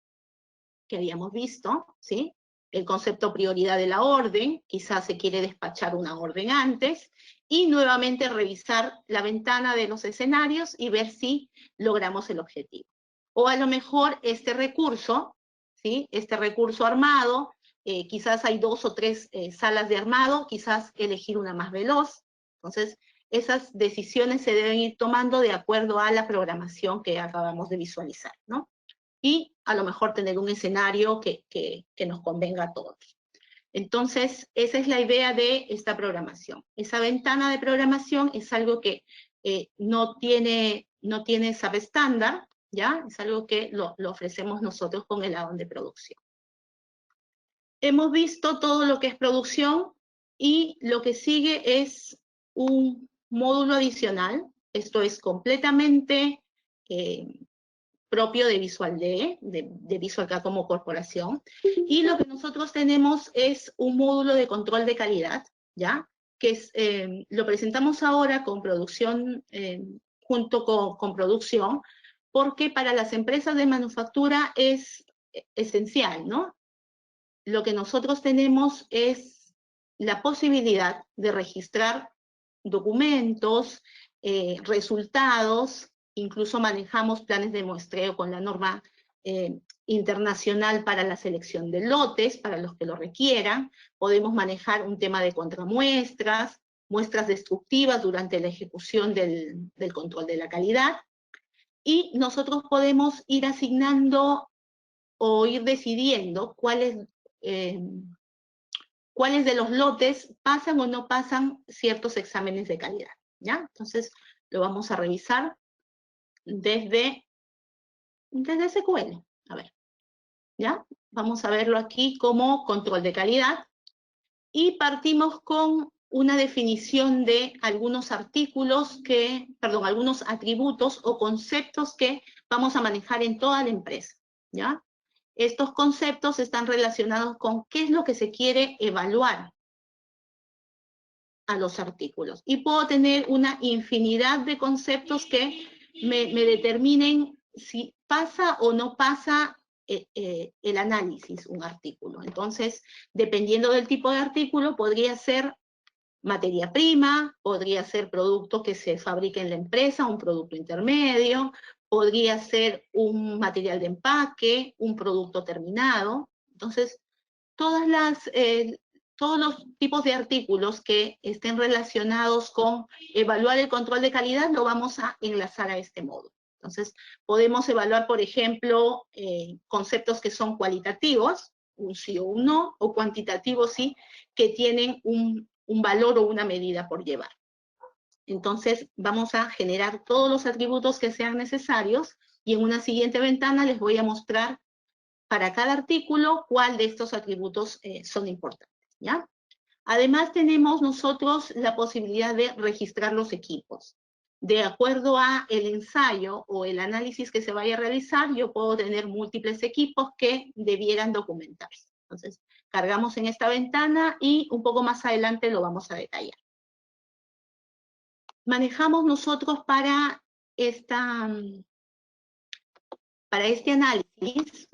que habíamos visto, ¿sí? el concepto prioridad de la orden, quizás se quiere despachar una orden antes, y nuevamente revisar la ventana de los escenarios y ver si logramos el objetivo. O a lo mejor este recurso, ¿sí? Este recurso armado, quizás hay 2 o 3 salas de armado, quizás elegir una más veloz. Entonces, esas decisiones se deben ir tomando de acuerdo a la programación que acabamos de visualizar, ¿no? Y a lo mejor tener un escenario que nos convenga a todos. Entonces, esa es la idea de esta programación. Esa ventana de programación es algo que no tiene SAP estándar, ¿ya? Es algo que lo ofrecemos nosotros con el add-on de producción. Hemos visto todo lo que es producción y lo que sigue es un módulo adicional. Esto es completamente propio de Visual D, de Visual K como corporación. Y lo que nosotros tenemos es un módulo de control de calidad, ¿ya? Que es, lo presentamos ahora con producción, junto con producción, porque para las empresas de manufactura es esencial, ¿no? Lo que nosotros tenemos es la posibilidad de registrar documentos, resultados, incluso manejamos planes de muestreo con la norma internacional para la selección de lotes, para los que lo requieran. Podemos manejar un tema de contramuestras, muestras destructivas durante la ejecución del control de la calidad, y nosotros podemos ir asignando o ir decidiendo cuáles de los lotes pasan o no pasan ciertos exámenes de calidad, ¿ya? Entonces, lo vamos a revisar desde SQL. A ver, ¿ya? Vamos a verlo aquí como control de calidad. Y partimos con una definición de algunos algunos atributos o conceptos que vamos a manejar en toda la empresa, ¿ya? Estos conceptos están relacionados con qué es lo que se quiere evaluar a los artículos. Y puedo tener una infinidad de conceptos que me determinen si pasa o no pasa el análisis, un artículo. Entonces, dependiendo del tipo de artículo, podría ser materia prima, podría ser producto que se fabrique en la empresa, un producto intermedio, podría ser un material de empaque, un producto terminado. Entonces, todos los tipos de artículos que estén relacionados con evaluar el control de calidad lo vamos a enlazar a este módulo. Entonces, podemos evaluar, por ejemplo, conceptos que son cualitativos, un sí o un no, o cuantitativos sí, que tienen un valor o una medida por llevar. Entonces, vamos a generar todos los atributos que sean necesarios, y en una siguiente ventana les voy a mostrar para cada artículo cuál de estos atributos son importantes, ¿ya? Además, tenemos nosotros la posibilidad de registrar los equipos. De acuerdo a el ensayo o el análisis que se vaya a realizar, yo puedo tener múltiples equipos que debieran documentarse. Entonces, cargamos en esta ventana y un poco más adelante lo vamos a detallar. Manejamos nosotros para este análisis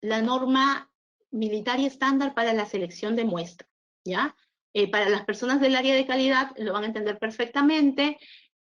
la norma militar y estándar para la selección de muestra, ¿ya? Para las personas del área de calidad lo van a entender perfectamente,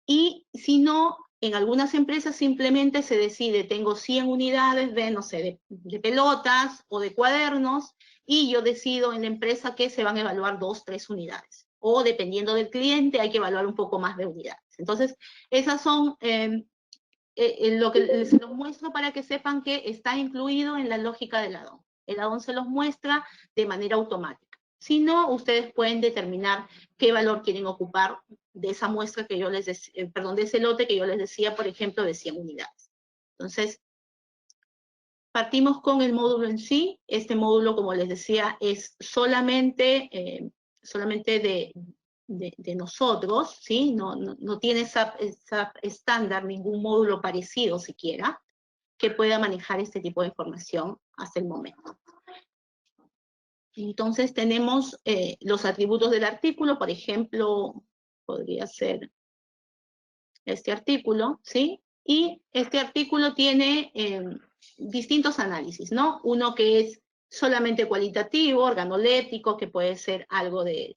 y si no, en algunas empresas simplemente se decide, tengo 100 unidades de, no sé, de pelotas o de cuadernos, y yo decido en la empresa que se van a evaluar 2, 3 unidades. O dependiendo del cliente hay que evaluar un poco más de unidades. Entonces, esas son lo que se los muestro para que sepan que está incluido en la lógica del add-on. El add-on se los muestra de manera automática. Si no, ustedes pueden determinar qué valor quieren ocupar de esa muestra que yo les decía, de ese lote que yo les decía, por ejemplo, de 100 unidades. Entonces, partimos con el módulo en sí. Este módulo, como les decía, es solamente de nosotros, ¿sí? No tiene SAP estándar, ningún módulo parecido siquiera, que pueda manejar este tipo de información hasta el momento. Entonces tenemos los atributos del artículo, por ejemplo, podría ser este artículo, ¿sí? Y este artículo tiene distintos análisis, ¿no? Uno que es solamente cualitativo, organoléptico, que puede ser algo de,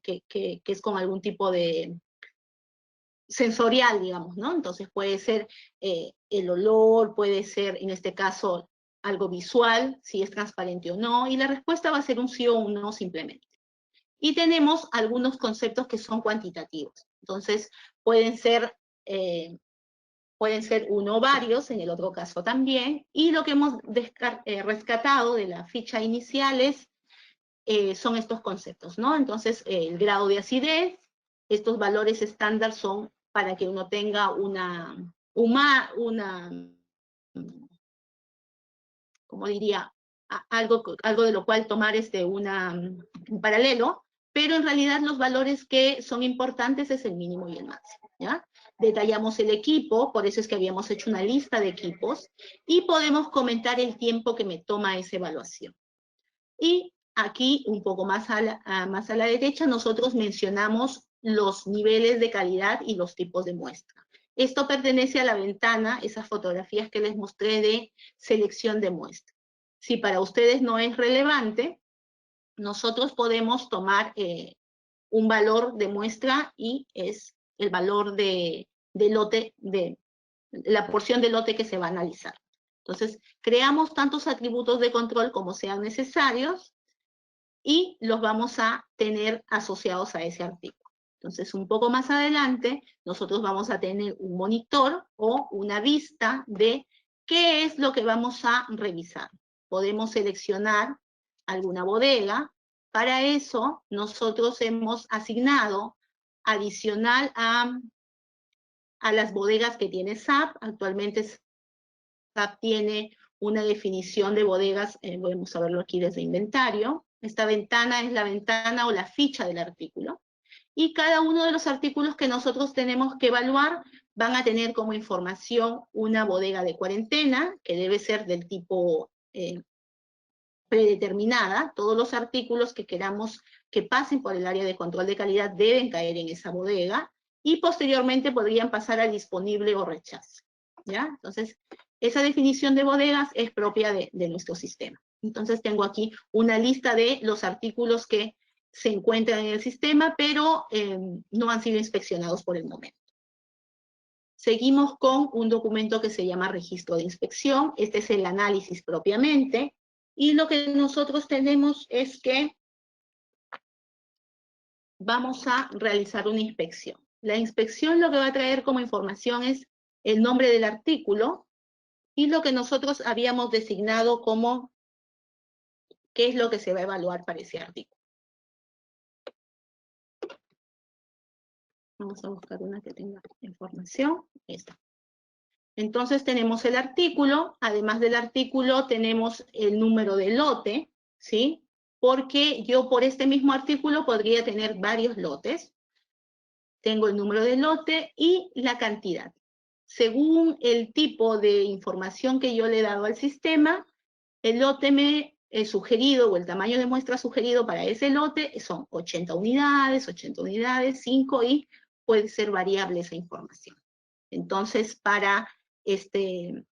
que es con algún tipo de sensorial, digamos, ¿no? Entonces puede ser el olor, puede ser, en este caso, algo visual, si es transparente o no, y la respuesta va a ser un sí o un no simplemente. Y tenemos algunos conceptos que son cuantitativos. Entonces, pueden ser uno o varios, en el otro caso también, y lo que hemos rescatado de la ficha inicial son estos conceptos, ¿no? Entonces, el grado de acidez, estos valores estándar son para que uno tenga como diría, algo de lo cual tomar un paralelo, pero en realidad los valores que son importantes es el mínimo y el máximo, ¿ya? Detallamos el equipo, por eso es que habíamos hecho una lista de equipos, y podemos comentar el tiempo que me toma esa evaluación. Y aquí, un poco más a la derecha, nosotros mencionamos los niveles de calidad y los tipos de muestra. Esto pertenece a la ventana, esas fotografías que les mostré de selección de muestra. Si para ustedes no es relevante, nosotros podemos tomar un valor de muestra y es el valor de lote, de la porción de lote que se va a analizar. Entonces, creamos tantos atributos de control como sean necesarios y los vamos a tener asociados a ese artículo. Entonces, un poco más adelante, nosotros vamos a tener un monitor o una vista de qué es lo que vamos a revisar. Podemos seleccionar alguna bodega. Para eso, nosotros hemos asignado, adicional a las bodegas que tiene SAP, actualmente SAP tiene una definición de bodegas, podemos saberlo aquí desde inventario. Esta ventana es la ventana o la ficha del artículo. Y cada uno de los artículos que nosotros tenemos que evaluar van a tener como información una bodega de cuarentena, que debe ser del tipo predeterminada. Todos los artículos que queramos que pasen por el área de control de calidad deben caer en esa bodega, y posteriormente podrían pasar a disponible o rechazo, ¿ya? Entonces, esa definición de bodegas es propia de nuestro sistema. Entonces tengo aquí una lista de los artículos que se encuentran en el sistema, pero no han sido inspeccionados por el momento. Seguimos con un documento que se llama registro de inspección. Este es el análisis propiamente. Y lo que nosotros tenemos es que vamos a realizar una inspección. La inspección lo que va a traer como información es el nombre del artículo y lo que nosotros habíamos designado como qué es lo que se va a evaluar para ese artículo. Vamos a buscar una que tenga información. Esta. Entonces tenemos el artículo, además del artículo tenemos el número de lote, ¿sí? Porque yo por este mismo artículo podría tener varios lotes. Tengo el número de lote y la cantidad. Según el tipo de información que yo le he dado al sistema, el lote me sugerido, o el tamaño de muestra sugerido para ese lote son 80 unidades, 5, y puede ser variable esa información. Entonces, para este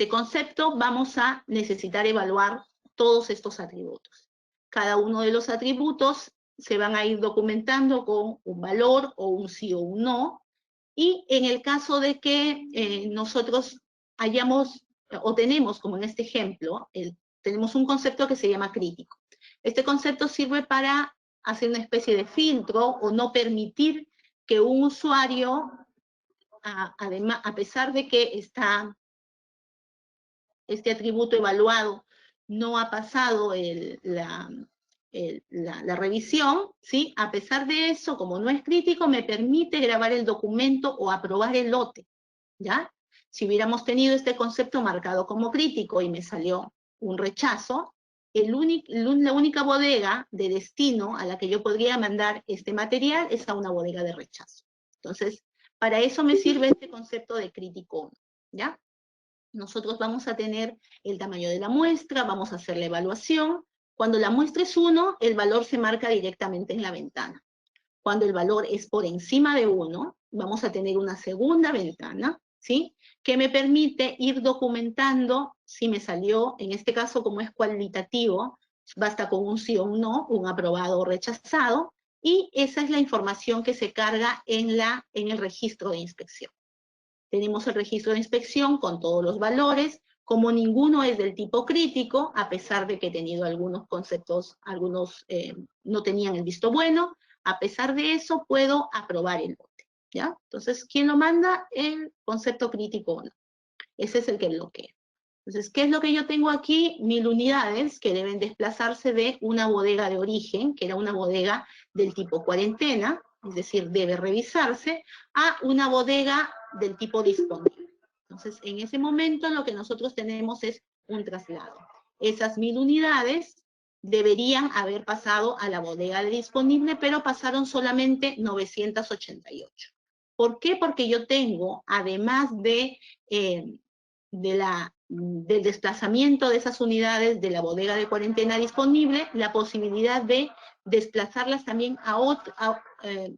concepto vamos a necesitar evaluar todos estos atributos. Cada uno de los atributos se van a ir documentando con un valor o un sí o un no, y en el caso de que nosotros hayamos, o tenemos, como en este ejemplo, tenemos un concepto que se llama crítico. Este concepto sirve para hacer una especie de filtro o no permitir que un usuario, además, a pesar de que este atributo evaluado no ha pasado la revisión, ¿sí? A pesar de eso, como no es crítico, me permite grabar el documento o aprobar el lote, ¿ya? Si hubiéramos tenido este concepto marcado como crítico y me salió un rechazo, la única bodega de destino a la que yo podría mandar este material es a una bodega de rechazo. Entonces, para eso me sirve este concepto de crítico, ¿ya? Nosotros vamos a tener el tamaño de la muestra, vamos a hacer la evaluación. Cuando la muestra es 1, el valor se marca directamente en la ventana. Cuando el valor es por encima de 1, vamos a tener una segunda ventana, ¿sí? Que me permite ir documentando si me salió, en este caso como es cualitativo, basta con un sí o un no, un aprobado o rechazado, y esa es la información que se carga en el registro de inspección. Tenemos el registro de inspección con todos los valores, como ninguno es del tipo crítico, a pesar de que he tenido algunos conceptos, algunos no tenían el visto bueno, a pesar de eso puedo aprobar el lote, ¿ya? Entonces, ¿quién lo manda? El concepto crítico o no. Ese es el que bloquea. Entonces, ¿qué es lo que yo tengo aquí? 1000 unidades que deben desplazarse de una bodega de origen, que era una bodega del tipo cuarentena, es decir, debe revisarse, a una bodega del tipo disponible. Entonces, en ese momento lo que nosotros tenemos es un traslado. Esas 1000 unidades deberían haber pasado a la bodega de disponible, pero pasaron solamente 988. ¿Por qué? Porque yo tengo, además del desplazamiento de esas unidades de la bodega de cuarentena disponible, la posibilidad de desplazarlas también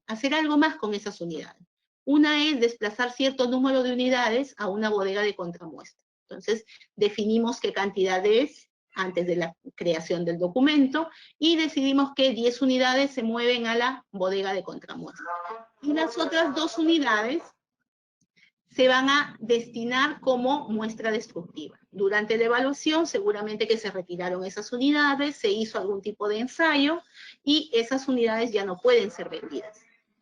hacer algo más con esas unidades. Una es desplazar cierto número de unidades a una bodega de contramuestra. Entonces, definimos qué cantidad es antes de la creación del documento y decidimos que 10 unidades se mueven a la bodega de contramuestra. Y las otras 2 unidades se van a destinar como muestra destructiva. Durante la evaluación, seguramente que se retiraron esas unidades, se hizo algún tipo de ensayo, y esas unidades ya no pueden ser vendidas.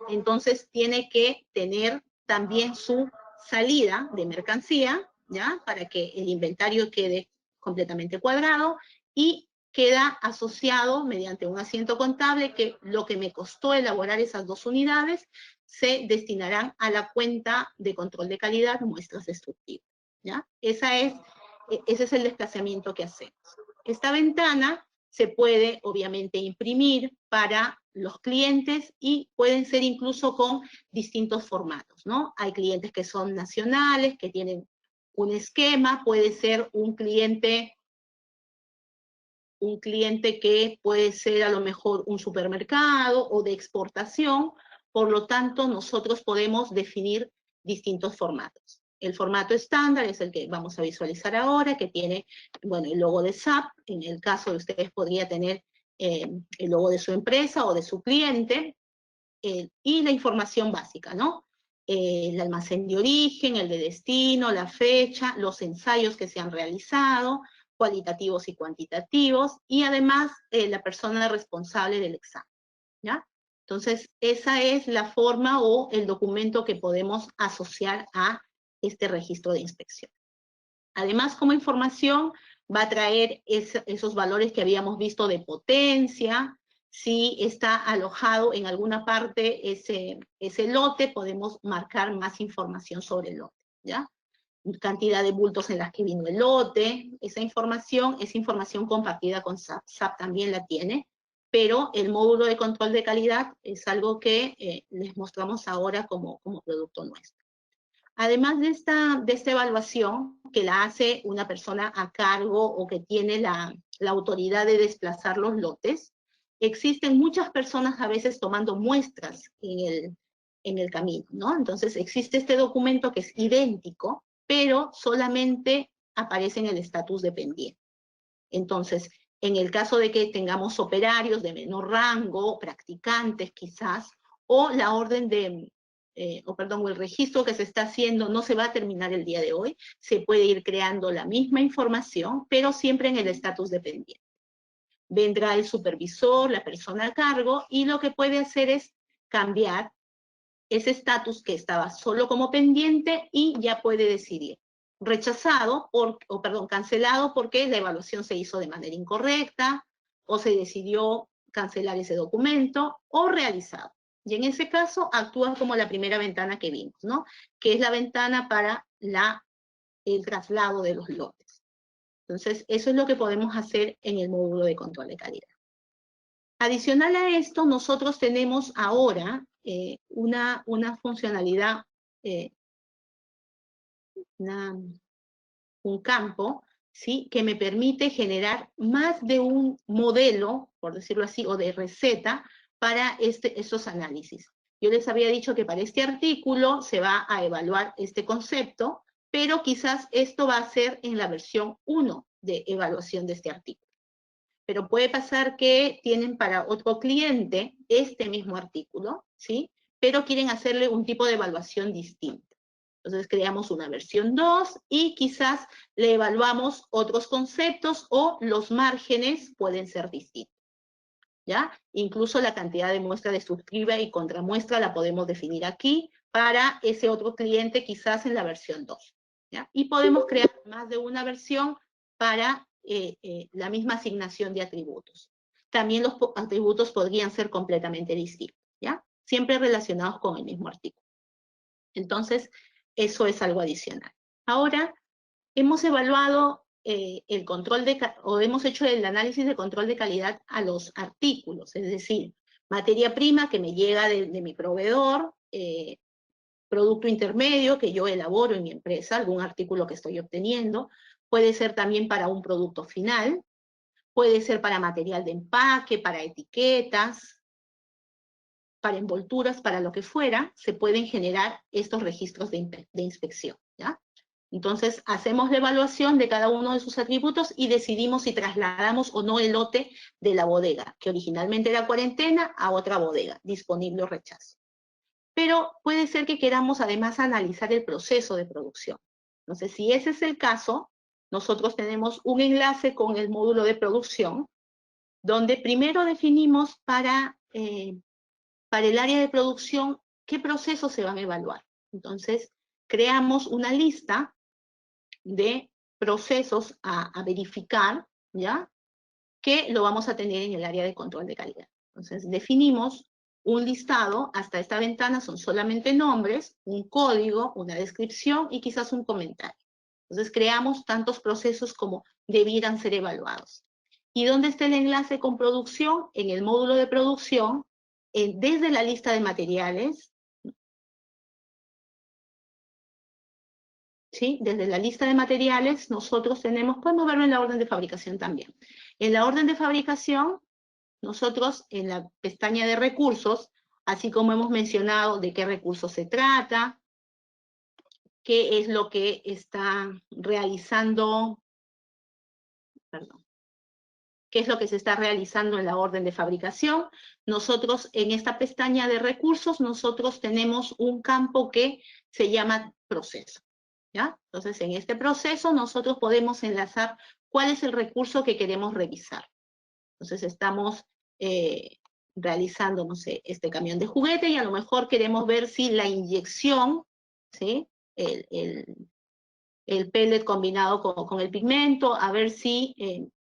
Entonces, tiene que tener también su salida de mercancía, ¿ya? Para que el inventario quede completamente cuadrado, y queda asociado mediante un asiento contable que lo que me costó elaborar esas 2 unidades se destinarán a la cuenta de control de calidad muestras destructivas, ¿ya? Ese es el desplazamiento que hacemos. Esta ventana se puede, obviamente, imprimir para los clientes y pueden ser incluso con distintos formatos, ¿no? Hay clientes que son nacionales, que tienen un esquema, puede ser un cliente que puede ser a lo mejor un supermercado o de exportación. Por lo tanto, nosotros podemos definir distintos formatos. El formato estándar es el que vamos a visualizar ahora, que tiene, bueno, el logo de SAP. En el caso de ustedes podría tener el logo de su empresa o de su cliente, y la información básica, ¿no? El almacén de origen, el de destino, la fecha, los ensayos que se han realizado, cualitativos y cuantitativos, y además la persona responsable del examen, ¿ya? Entonces, esa es la forma o el documento que podemos asociar a este registro de inspección. Además, como información, va a traer esos valores que habíamos visto de potencia. Si está alojado en alguna parte ese lote, podemos marcar más información sobre el lote, ¿ya? Cantidad de bultos en las que vino el lote, esa información es información compartida con SAP. SAP también la tiene, pero el módulo de control de calidad es algo que les mostramos ahora como producto nuestro. Además de esta evaluación, que la hace una persona a cargo o que tiene la autoridad de desplazar los lotes, existen muchas personas a veces tomando muestras en el camino, ¿no? Entonces existe este documento que es idéntico, pero solamente aparece en el estatus de pendiente. Entonces, en el caso de que tengamos operarios de menor rango, practicantes quizás, o la orden o el registro que se está haciendo no se va a terminar el día de hoy, se puede ir creando la misma información, pero siempre en el estatus de pendiente. Vendrá el supervisor, la persona a cargo, y lo que puede hacer es cambiar ese estatus que estaba solo como pendiente y ya puede decidir rechazado, cancelado porque la evaluación se hizo de manera incorrecta, o se decidió cancelar ese documento, o realizado. Y en ese caso actúa como la primera ventana que vimos, ¿no? Que es la ventana para el traslado de los lotes. Entonces, eso es lo que podemos hacer en el módulo de control de calidad. Adicional a esto, nosotros tenemos ahora una funcionalidad, un campo, ¿sí? Que me permite generar más de un modelo, por decirlo así, o de receta para estos análisis. yo les había dicho que para este artículo se va a evaluar este concepto, pero quizás esto va a ser en la versión 1 de evaluación de este artículo. Pero puede pasar que tienen para otro cliente este mismo artículo, ¿sí? Pero quieren hacerle un tipo de evaluación distinta. Entonces creamos una versión 2 y quizás le evaluamos otros conceptos o los márgenes pueden ser distintos, ¿ya? Incluso la cantidad de muestra de subscriba y contramuestra la podemos definir aquí para ese otro cliente quizás en la versión 2, ¿ya? Y podemos crear más de una versión para la misma asignación de atributos. También los atributos podrían ser completamente distintos, ¿ya? Siempre relacionados con el mismo artículo. Entonces, eso es algo adicional. Ahora, hemos evaluado el control o hemos hecho el análisis de control de calidad a los artículos, es decir, materia prima que me llega de mi proveedor, producto intermedio que yo elaboro en mi empresa, algún artículo que estoy obteniendo, puede ser también para un producto final, puede ser para material de empaque, para etiquetas, para envolturas, para lo que fuera, se pueden generar estos registros de inspección, ¿ya? Entonces, hacemos la evaluación de cada uno de sus atributos y decidimos si trasladamos o no el lote de la bodega, que originalmente era cuarentena, a otra bodega, disponible o rechazo. Pero puede ser que queramos además analizar el proceso de producción. Entonces, si ese es el caso, nosotros tenemos un enlace con el módulo de producción, donde primero definimos para el área de producción qué procesos se van a evaluar. Entonces, creamos una lista de procesos a verificar, ¿ya? Que lo vamos a tener en el área de control de calidad. Entonces, definimos un listado, hasta esta ventana son solamente nombres, un código, una descripción y quizás un comentario. Entonces, creamos tantos procesos como debieran ser evaluados. ¿Y dónde está el enlace con producción? En el módulo de producción, desde la lista de materiales, ¿sí? Desde la lista de materiales, nosotros podemos verlo en la orden de fabricación también. En la orden de fabricación, nosotros en la pestaña de recursos, así como hemos mencionado de qué recursos se trata, qué es lo que está realizando, perdón, qué es lo que se está realizando en la orden de fabricación, nosotros en esta pestaña de recursos, nosotros tenemos un campo que se llama proceso, ¿ya? Entonces en este proceso nosotros podemos enlazar cuál es el recurso que queremos revisar. Entonces estamos realizando, no sé, este camión de juguete y a lo mejor queremos ver si la inyección, ¿sí? El pellet combinado con el pigmento, a ver si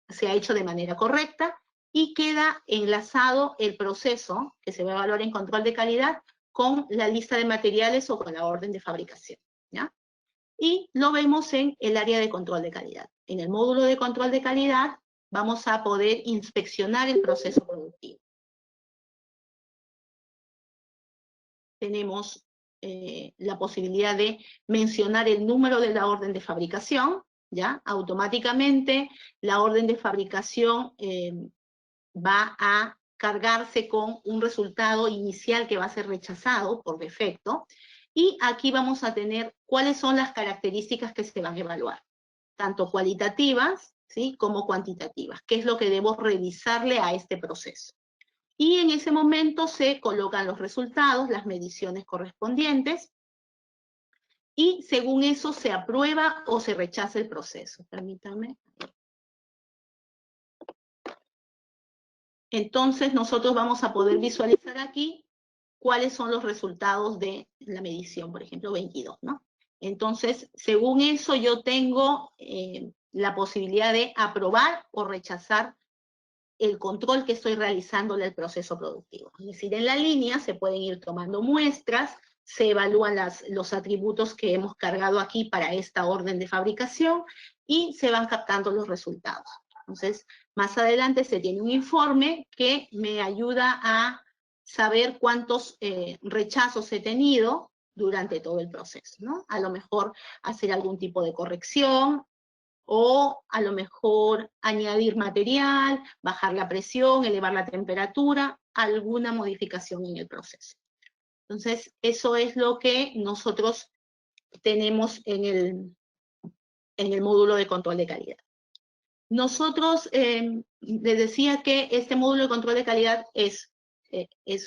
se ha hecho de manera correcta y queda enlazado el proceso que se va a evaluar en control de calidad con la lista de materiales o con la orden de fabricación, ¿ya? Y lo vemos en el área de control de calidad. En el módulo de control de calidad vamos a poder inspeccionar el proceso productivo. Tenemos la posibilidad de mencionar el número de la orden de fabricación, ¿ya? Automáticamente la orden de fabricación va a cargarse con un resultado inicial que va a ser rechazado por defecto, y aquí vamos a tener cuáles son las características que se van a evaluar, tanto cualitativas, ¿sí? Como cuantitativas, qué es lo que debo revisarle a este proceso. Y en ese momento se colocan los resultados, las mediciones correspondientes, y según eso se aprueba o se rechaza el proceso. Permítanme. Entonces nosotros vamos a poder visualizar aquí cuáles son los resultados de la medición, por ejemplo, 22, ¿no? Entonces, según eso yo tengo la posibilidad de aprobar o rechazar el control que estoy realizando del proceso productivo. Es decir, en la línea se pueden ir tomando muestras, se evalúan los atributos que hemos cargado aquí para esta orden de fabricación y se van captando los resultados. Entonces, más adelante se tiene un informe que me ayuda a saber cuántos rechazos he tenido durante todo el proceso, ¿no? A lo mejor hacer algún tipo de corrección, o a lo mejor añadir material, bajar la presión, elevar la temperatura, alguna modificación en el proceso. Entonces, eso es lo que nosotros tenemos en el módulo de control de calidad. Nosotros, les decía que este módulo de control de calidad es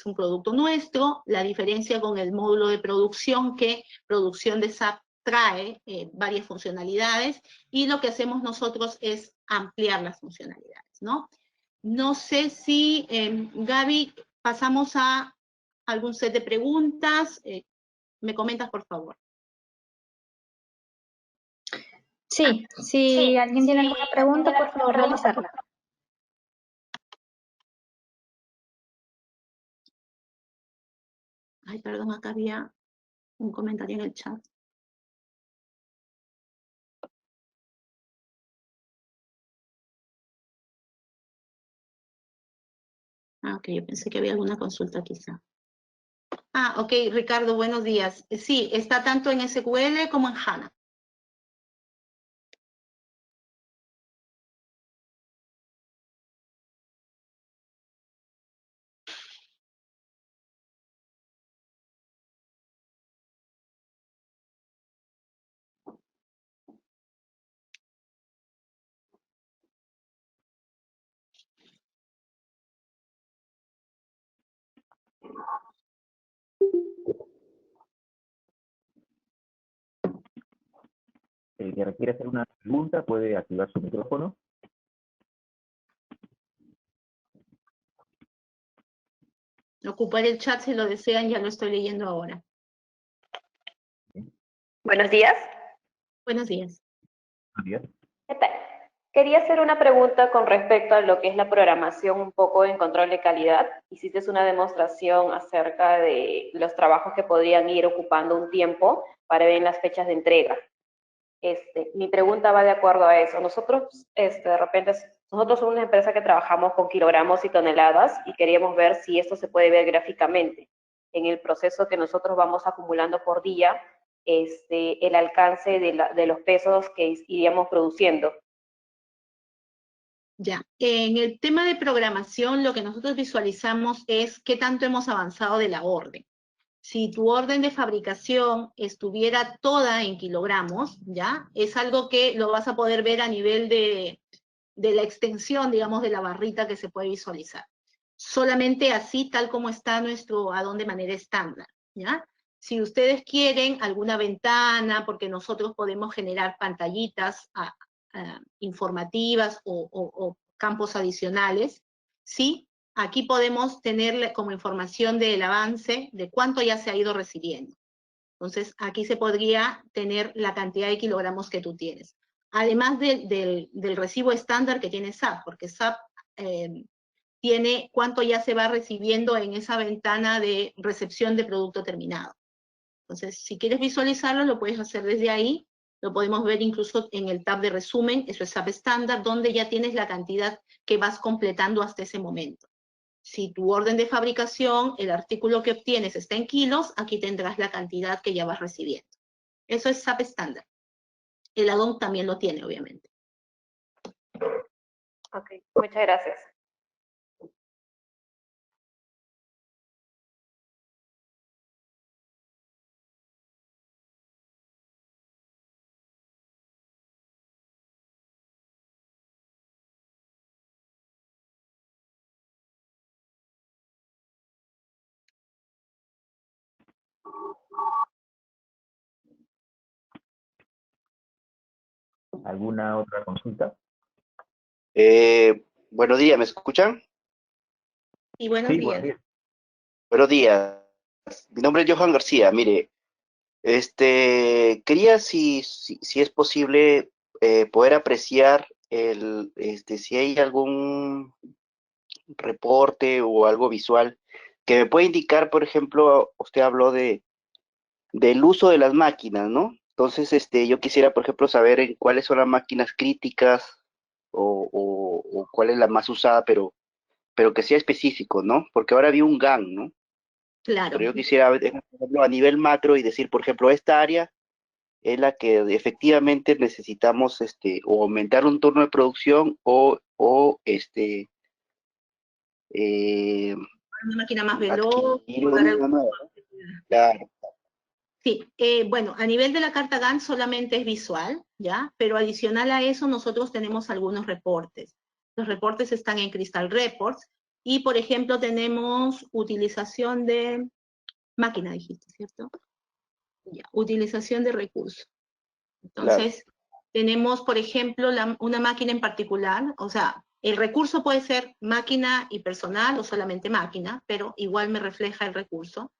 un producto nuestro. La diferencia con el módulo de producción, que producción de SAP trae varias funcionalidades, y lo que hacemos nosotros es ampliar las funcionalidades, ¿no? No sé si, Gaby, pasamos a algún set de preguntas. ¿Me comentas, por favor? Sí, si alguien tiene alguna pregunta, por favor, realizarla. Ay, perdón, acá había un comentario en el chat. Ah, ok, yo pensé que había alguna consulta quizá. Ah, ok, Ricardo, buenos días. Sí, está tanto en SQL como en HANA. El que requiere hacer una pregunta puede activar su micrófono. Ocupar el chat si lo desean, ya lo estoy leyendo ahora. Buenos días. Buenos días. Bien. ¿Qué tal? Quería hacer una pregunta con respecto a lo que es la programación un poco en control de calidad. Hiciste una demostración acerca de los trabajos que podrían ir ocupando un tiempo para ver las fechas de entrega. Mi pregunta va de acuerdo a eso. Nosotros, de repente, nosotros somos una empresa que trabajamos con kilogramos y toneladas y queríamos ver si esto se puede ver gráficamente en el proceso que nosotros vamos acumulando por día, el alcance de los pesos que iríamos produciendo. Ya, en el tema de programación, lo que nosotros visualizamos es qué tanto hemos avanzado de la orden. Si tu orden de fabricación estuviera toda en kilogramos, ¿ya? Es algo que lo vas a poder ver a nivel de la extensión, digamos, de la barrita que se puede visualizar. Solamente así, tal como está nuestro add-on de manera estándar, ¿ya? Si ustedes quieren alguna ventana, porque nosotros podemos generar pantallitas informativas o campos adicionales, ¿sí? Aquí podemos tener como información del avance de cuánto ya se ha ido recibiendo. Entonces, aquí se podría tener la cantidad de kilogramos que tú tienes. Además del recibo estándar que tiene SAP, porque SAP tiene cuánto ya se va recibiendo en esa ventana de recepción de producto terminado. Entonces, si quieres visualizarlo, lo puedes hacer desde ahí. Lo podemos ver incluso en el tab de resumen, eso es SAP estándar, donde ya tienes la cantidad que vas completando hasta ese momento. Si tu orden de fabricación, el artículo que obtienes está en kilos, aquí tendrás la cantidad que ya vas recibiendo. Eso es SAP estándar. El add-on también lo tiene, obviamente. Ok, muchas gracias. ¿Alguna otra consulta? Buenos días, ¿me escuchan? Y buenos Sí, días. buenos días. Buenos días. Mi nombre es Johan García. Mire, quería si es posible poder apreciar si hay algún reporte o algo visual que me pueda indicar, por ejemplo, usted habló del uso de las máquinas, ¿no? Entonces, yo quisiera, por ejemplo, saber en cuáles son las máquinas críticas o cuál es la más usada, pero que sea específico, ¿no? Porque ahora vi un GAN, ¿no? Claro. Pero yo quisiera ver, por ejemplo, a nivel macro y decir, por ejemplo, esta área es la que efectivamente necesitamos o aumentar un turno de producción Una máquina más veloz, adquirir dar una nueva. Claro. Sí, bueno, a nivel de la carta Gantt solamente es visual, ¿ya? Pero adicional a eso nosotros tenemos algunos reportes. Los reportes están en Crystal Reports y, por ejemplo, tenemos utilización de máquina, dijiste, ¿cierto? Ya, utilización de recursos. Entonces, tenemos, por ejemplo, una máquina en particular, o sea, el recurso puede ser máquina y personal o solamente máquina, pero igual me refleja el recurso.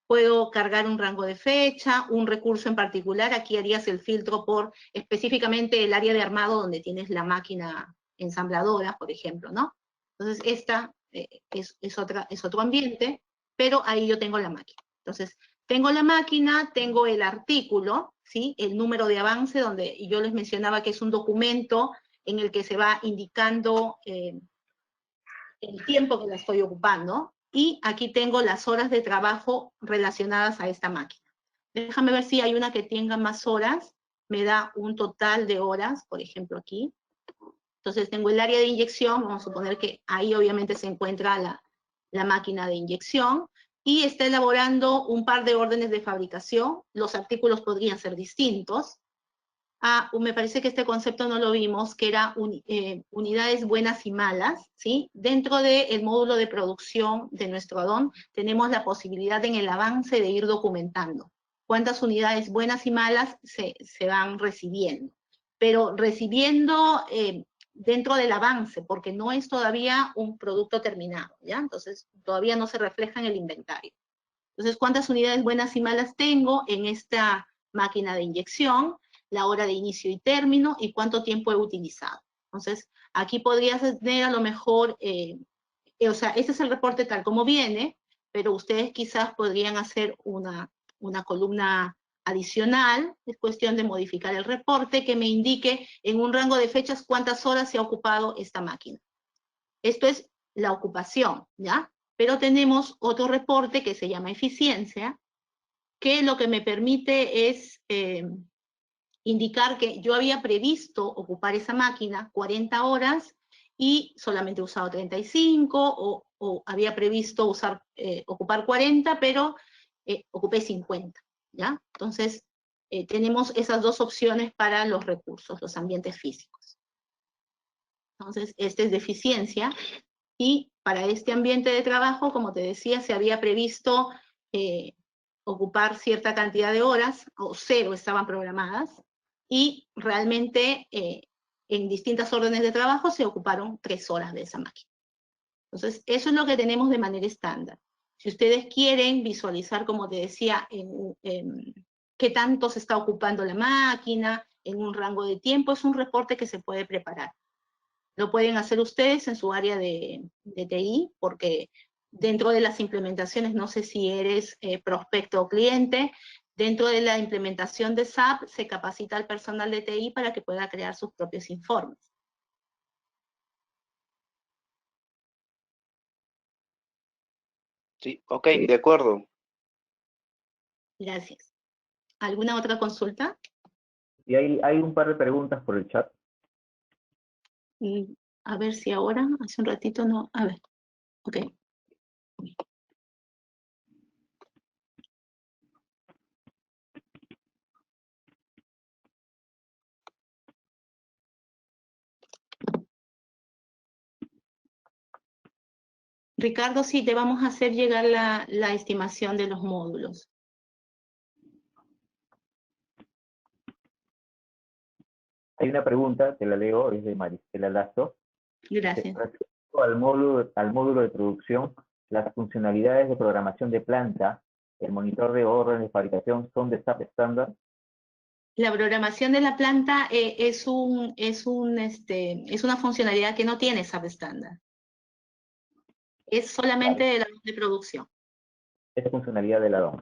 Puedo cargar un rango de fecha, un recurso en particular, aquí harías el filtro por específicamente el área de armado donde tienes la máquina ensambladora, por ejemplo, ¿no? Entonces, esta es otro ambiente, pero ahí yo tengo la máquina. Entonces, tengo la máquina, tengo el artículo, ¿sí? El número de avance, donde yo les mencionaba que es un documento en el que se va indicando el tiempo que la estoy ocupando, y aquí tengo las horas de trabajo relacionadas a esta máquina. Déjame ver si hay una que tenga más horas, me da un total de horas, por ejemplo aquí. Entonces tengo el área de inyección, vamos a suponer que ahí obviamente se encuentra la máquina de inyección, y está elaborando un par de órdenes de fabricación. Los artículos podrían ser distintos. Me parece que este concepto no lo vimos, que era unidades buenas y malas, ¿sí? Dentro del módulo de producción de nuestro add-on tenemos la posibilidad en el avance de ir documentando cuántas unidades buenas y malas se van recibiendo. Pero recibiendo dentro del avance, porque no es todavía un producto terminado, ¿ya? Entonces, todavía no se refleja en el inventario. Entonces, ¿cuántas unidades buenas y malas tengo en esta máquina de inyección? La hora de inicio y término y cuánto tiempo he utilizado. Entonces, aquí podrías tener a lo mejor, o sea, este es el reporte tal como viene, pero ustedes quizás podrían hacer una columna adicional, es cuestión de modificar el reporte que me indique en un rango de fechas cuántas horas se ha ocupado esta máquina. Esto es la ocupación, ¿ya? Pero tenemos otro reporte que se llama eficiencia, que lo que me permite es indicar que yo había previsto ocupar esa máquina 40 horas y solamente he usado 35, o había previsto ocupar 40, pero ocupé 50, ¿ya? Entonces, tenemos esas dos opciones para los recursos, los ambientes físicos. Entonces, este es de eficiencia, y para este ambiente de trabajo, como te decía, se había previsto ocupar cierta cantidad de horas, o 0 estaban programadas, y realmente en distintas órdenes de trabajo se ocuparon 3 horas de esa máquina. Entonces, eso es lo que tenemos de manera estándar. Si ustedes quieren visualizar, como te decía, en qué tanto se está ocupando la máquina, en un rango de tiempo, es un reporte que se puede preparar. Lo pueden hacer ustedes en su área de TI, porque dentro de las implementaciones, no sé si eres prospecto o cliente, dentro de la implementación de SAP se capacita al personal de TI para que pueda crear sus propios informes. Sí, ok, de acuerdo. Gracias. ¿Alguna otra consulta? Y hay un par de preguntas por el chat. A ver si ahora, hace un ratito no, a ver, ok. Ricardo, sí, te vamos a hacer llegar la estimación de los módulos. Hay una pregunta, te la leo, es de Maristela Lazo. Gracias. Respecto al módulo de producción, las funcionalidades de programación de planta, el monitor de órdenes de fabricación son de SAP estándar. La programación de la planta es una funcionalidad que no tiene SAP estándar. Es solamente Claro, de la de producción. esa funcionalidad de la DOM.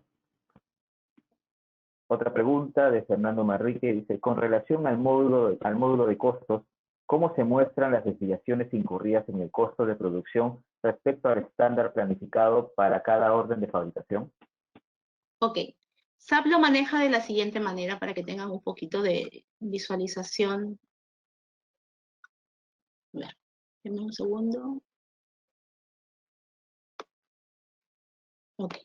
Otra pregunta de Fernando Manrique dice, con relación al módulo de costos, ¿cómo se muestran las desviaciones incurridas en el costo de producción respecto al estándar planificado para cada orden de fabricación? Ok. SAP lo maneja de la siguiente manera para que tengan un poquito de visualización. A ver, denme un segundo. Ok.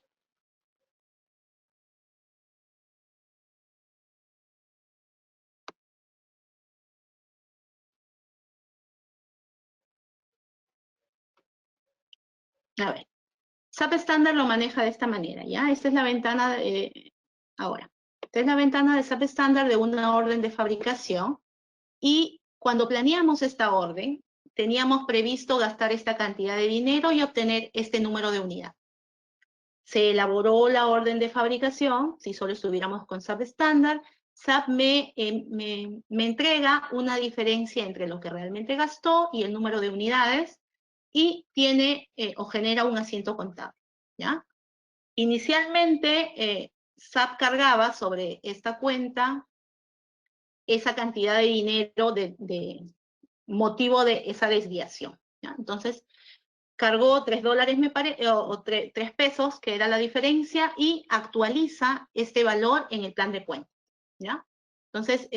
A ver, SAP estándar lo maneja de esta manera, ¿ya? Esta es la ventana, ahora, esta es la ventana de SAP estándar de una orden de fabricación, y cuando planeamos esta orden, teníamos previsto gastar esta cantidad de dinero y obtener este número de unidad. Se elaboró la orden de fabricación, si solo estuviéramos con SAP estándar, SAP me entrega una diferencia entre lo que realmente gastó y el número de unidades, y tiene o genera un asiento contable, ¿ya? Inicialmente, SAP cargaba sobre esta cuenta esa cantidad de dinero de motivo de esa desviación, ¿ya? Entonces, cargó $3, o 3 pesos, que era la diferencia, y actualiza este valor en el plan de cuenta, ¿ya? Entonces,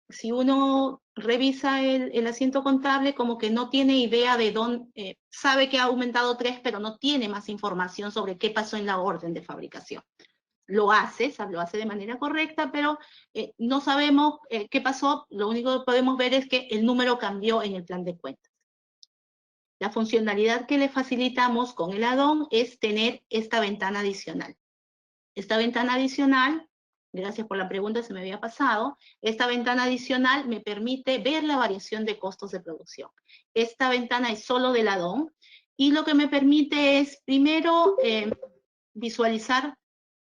si uno revisa el asiento contable, como que no tiene idea de dónde, sabe que ha aumentado 3, pero no tiene más información sobre qué pasó en la orden de fabricación. Lo hace de manera correcta, pero no sabemos qué pasó. Lo único que podemos ver es que el número cambió en el plan de cuentas. La funcionalidad que le facilitamos con el add-on es tener esta ventana adicional. Esta ventana adicional, gracias por la pregunta, se me había pasado, esta ventana adicional me permite ver la variación de costos de producción. Esta ventana es solo del add-on, y lo que me permite es, primero, visualizar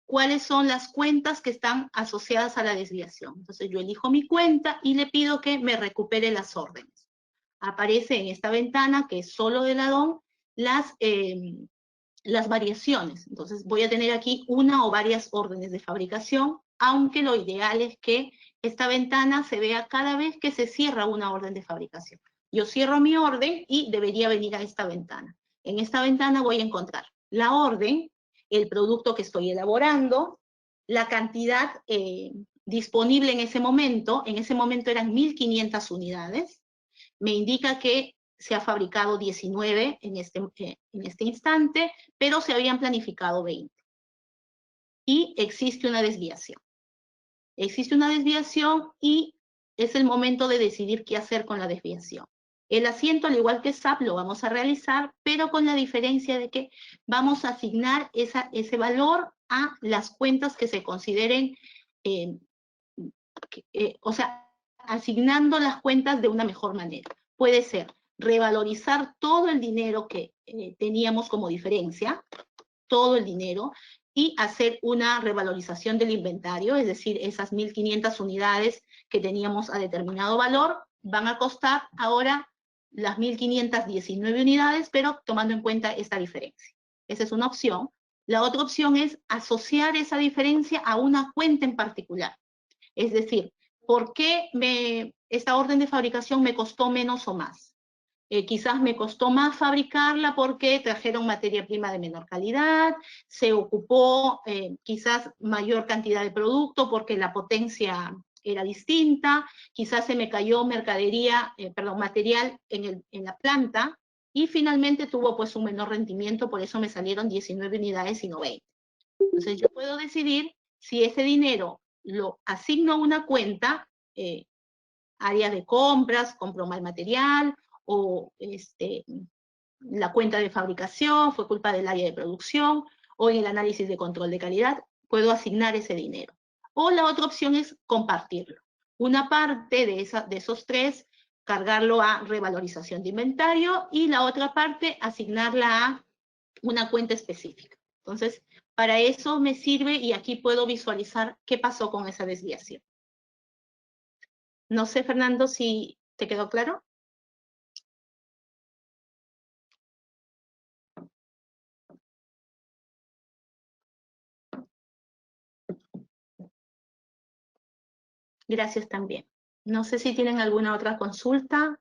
cuáles son las cuentas que están asociadas a la desviación. Entonces yo elijo mi cuenta y le pido que me recupere las órdenes. Aparece en esta ventana, que es solo del add-on, las variaciones. Entonces voy a tener aquí una o varias órdenes de fabricación, aunque lo ideal es que esta ventana se vea cada vez que se cierra una orden de fabricación. Yo cierro mi orden y debería venir a esta ventana. En esta ventana voy a encontrar la orden, el producto que estoy elaborando, la cantidad disponible en ese momento eran 1.500 unidades, me indica que se ha fabricado 19 en este instante, pero se habían planificado 20. Y existe una desviación. Existe una desviación y es el momento de decidir qué hacer con la desviación. El asiento, al igual que SAP, lo vamos a realizar, pero con la diferencia de que vamos a asignar ese valor a las cuentas que se consideren, o sea, asignando las cuentas de una mejor manera. Puede ser revalorizar todo el dinero que teníamos como diferencia, todo el dinero, y hacer una revalorización del inventario, es decir, esas 1.500 unidades que teníamos a determinado valor, van a costar ahora las 1.519 unidades, pero tomando en cuenta esta diferencia. Esa es una opción. La otra opción es asociar esa diferencia a una cuenta en particular. Es decir, ¿por qué esta orden de fabricación me costó menos o más? Quizás me costó más fabricarla porque trajeron materia prima de menor calidad, se ocupó quizás mayor cantidad de producto porque la potencia era distinta, quizás se me cayó material en la planta, y finalmente tuvo pues un menor rendimiento, por eso me salieron 19 unidades y no 20. Entonces yo puedo decidir si ese dinero lo asigno a una cuenta, área de compras, compro mal material, o la cuenta de fabricación, fue culpa del área de producción, o en el análisis de control de calidad, puedo asignar ese dinero. O la otra opción es compartirlo. Una parte de esos 3, cargarlo a revalorización de inventario, y la otra parte asignarla a una cuenta específica. Entonces, para eso me sirve, y aquí puedo visualizar qué pasó con esa desviación. No sé, Fernando, si te quedó claro. Gracias también. No sé si tienen alguna otra consulta.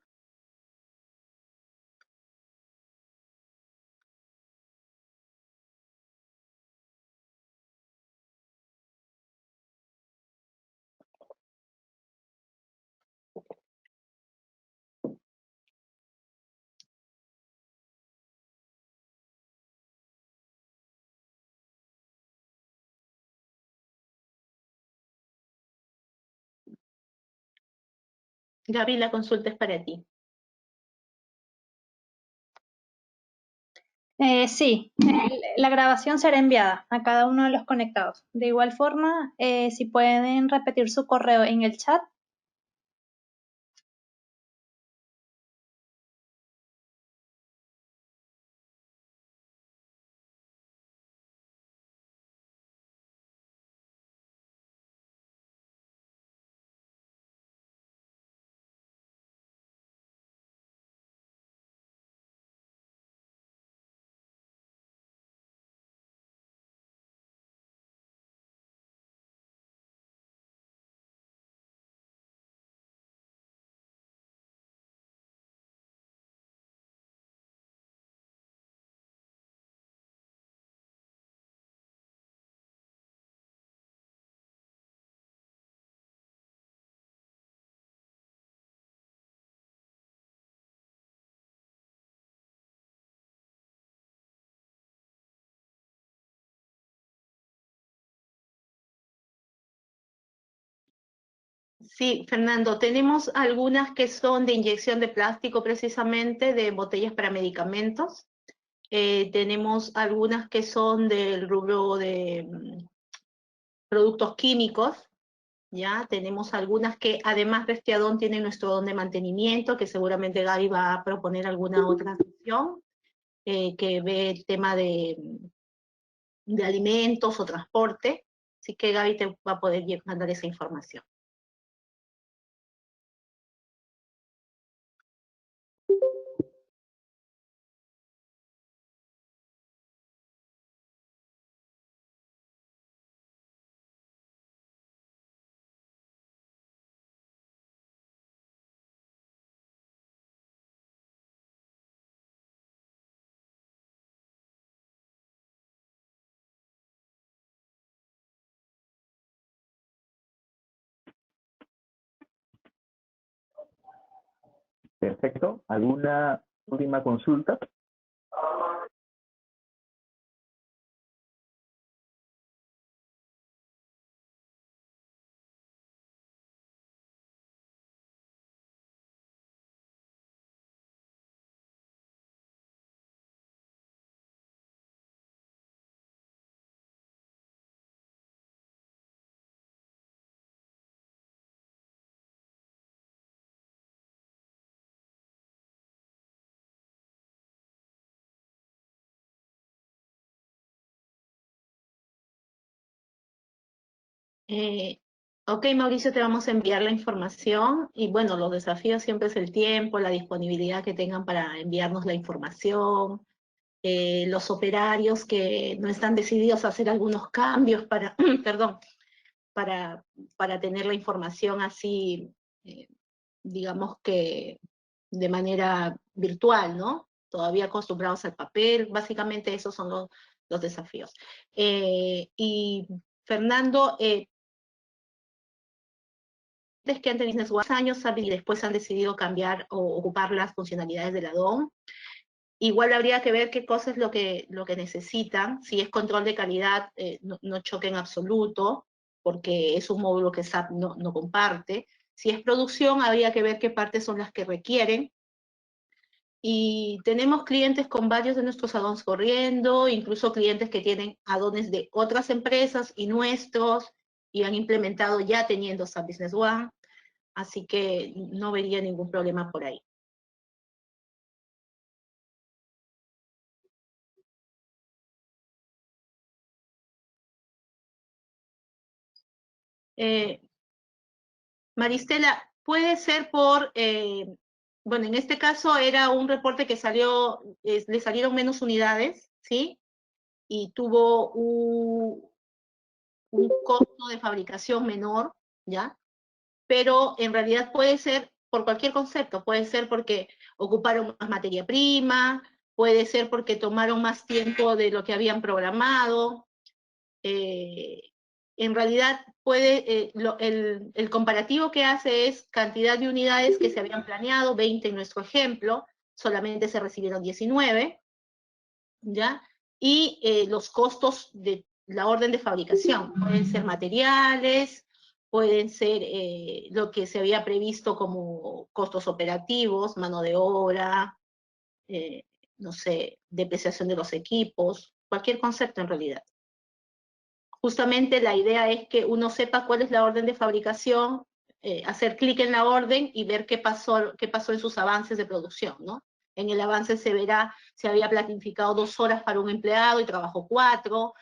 Gaby, la consulta es para ti. Sí, la grabación será enviada a cada uno de los conectados. De igual forma, si pueden repetir su correo en el chat. Sí, Fernando, tenemos algunas que son de inyección de plástico precisamente, de botellas para medicamentos. Tenemos algunas que son del rubro de productos químicos, ¿ya? Tenemos algunas que además de este add-on tienen nuestro add-on de mantenimiento, que seguramente Gaby va a proponer alguna otra sesión, que ve el tema de alimentos o transporte. Así que Gaby te va a poder mandar esa información. Perfecto. ¿Alguna última consulta? Ok, Mauricio, te vamos a enviar la información y bueno, los desafíos siempre es el tiempo, la disponibilidad que tengan para enviarnos la información, los operarios que no están decididos a hacer algunos cambios para, perdón, para, para tener la información así, digamos que de manera virtual, ¿no? Todavía acostumbrados al papel, básicamente esos son los desafíos. Y Fernando, que han tenido años y después han decidido cambiar o ocupar las funcionalidades del add-on. Igual habría que ver qué cosa es lo que necesitan. Si es control de calidad, no choque en absoluto, porque es un módulo que SAP no comparte. Si es producción, habría que ver qué partes son las que requieren. Y tenemos clientes con varios de nuestros add-ons corriendo, incluso clientes que tienen add-ons de otras empresas y nuestros, y han implementado ya teniendo SAP Business One. Así que no vería ningún problema por ahí. Maristela, puede ser bueno, en este caso era un reporte que salió, le salieron menos unidades, ¿sí? Y tuvo un costo de fabricación menor, ¿ya? Pero en realidad puede ser por cualquier concepto, puede ser porque ocuparon más materia prima, puede ser porque tomaron más tiempo de lo que habían programado. En realidad el comparativo que hace es cantidad de unidades que se habían planeado, 20 en nuestro ejemplo, solamente se recibieron 19, ¿ya? Y los costos de la orden de fabricación, pueden ser materiales, pueden ser lo que se había previsto como costos operativos, mano de obra, no sé, depreciación de los equipos, cualquier concepto en realidad. Justamente la idea es que uno sepa cuál es la orden de fabricación, hacer clic en la orden y ver qué pasó en sus avances de producción, ¿no? En el avance se verá si había planificado 2 horas para un empleado y trabajó 4,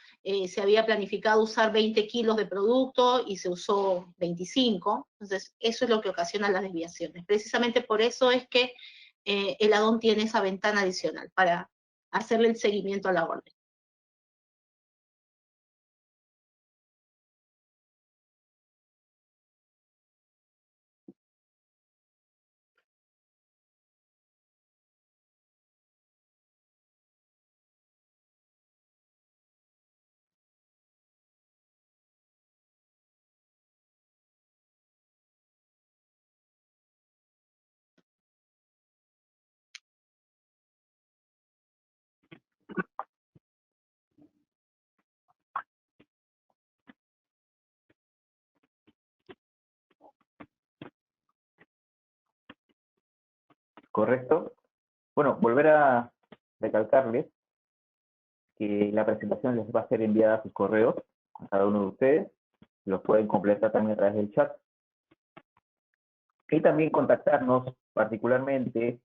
se había planificado usar 20 kilos de producto y se usó 25. Entonces, eso es lo que ocasiona las desviaciones. Precisamente por eso es que el add-on tiene esa ventana adicional, para hacerle el seguimiento a la orden. ¿Correcto? Bueno, volver a recalcarles que la presentación les va a ser enviada a sus correos, a cada uno de ustedes. Los pueden completar también a través del chat. Y también contactarnos particularmente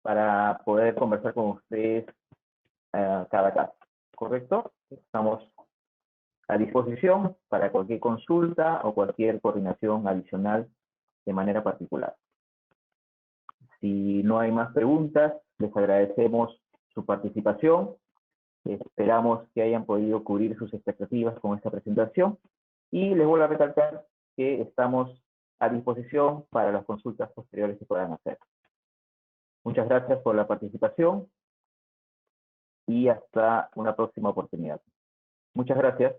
para poder conversar con ustedes cada caso. ¿Correcto? Estamos a disposición para cualquier consulta o cualquier coordinación adicional de manera particular. Si no hay más preguntas, les agradecemos su participación. Esperamos que hayan podido cubrir sus expectativas con esta presentación. Y les vuelvo a recalcar que estamos a disposición para las consultas posteriores que puedan hacer. Muchas gracias por la participación y hasta una próxima oportunidad. Muchas gracias.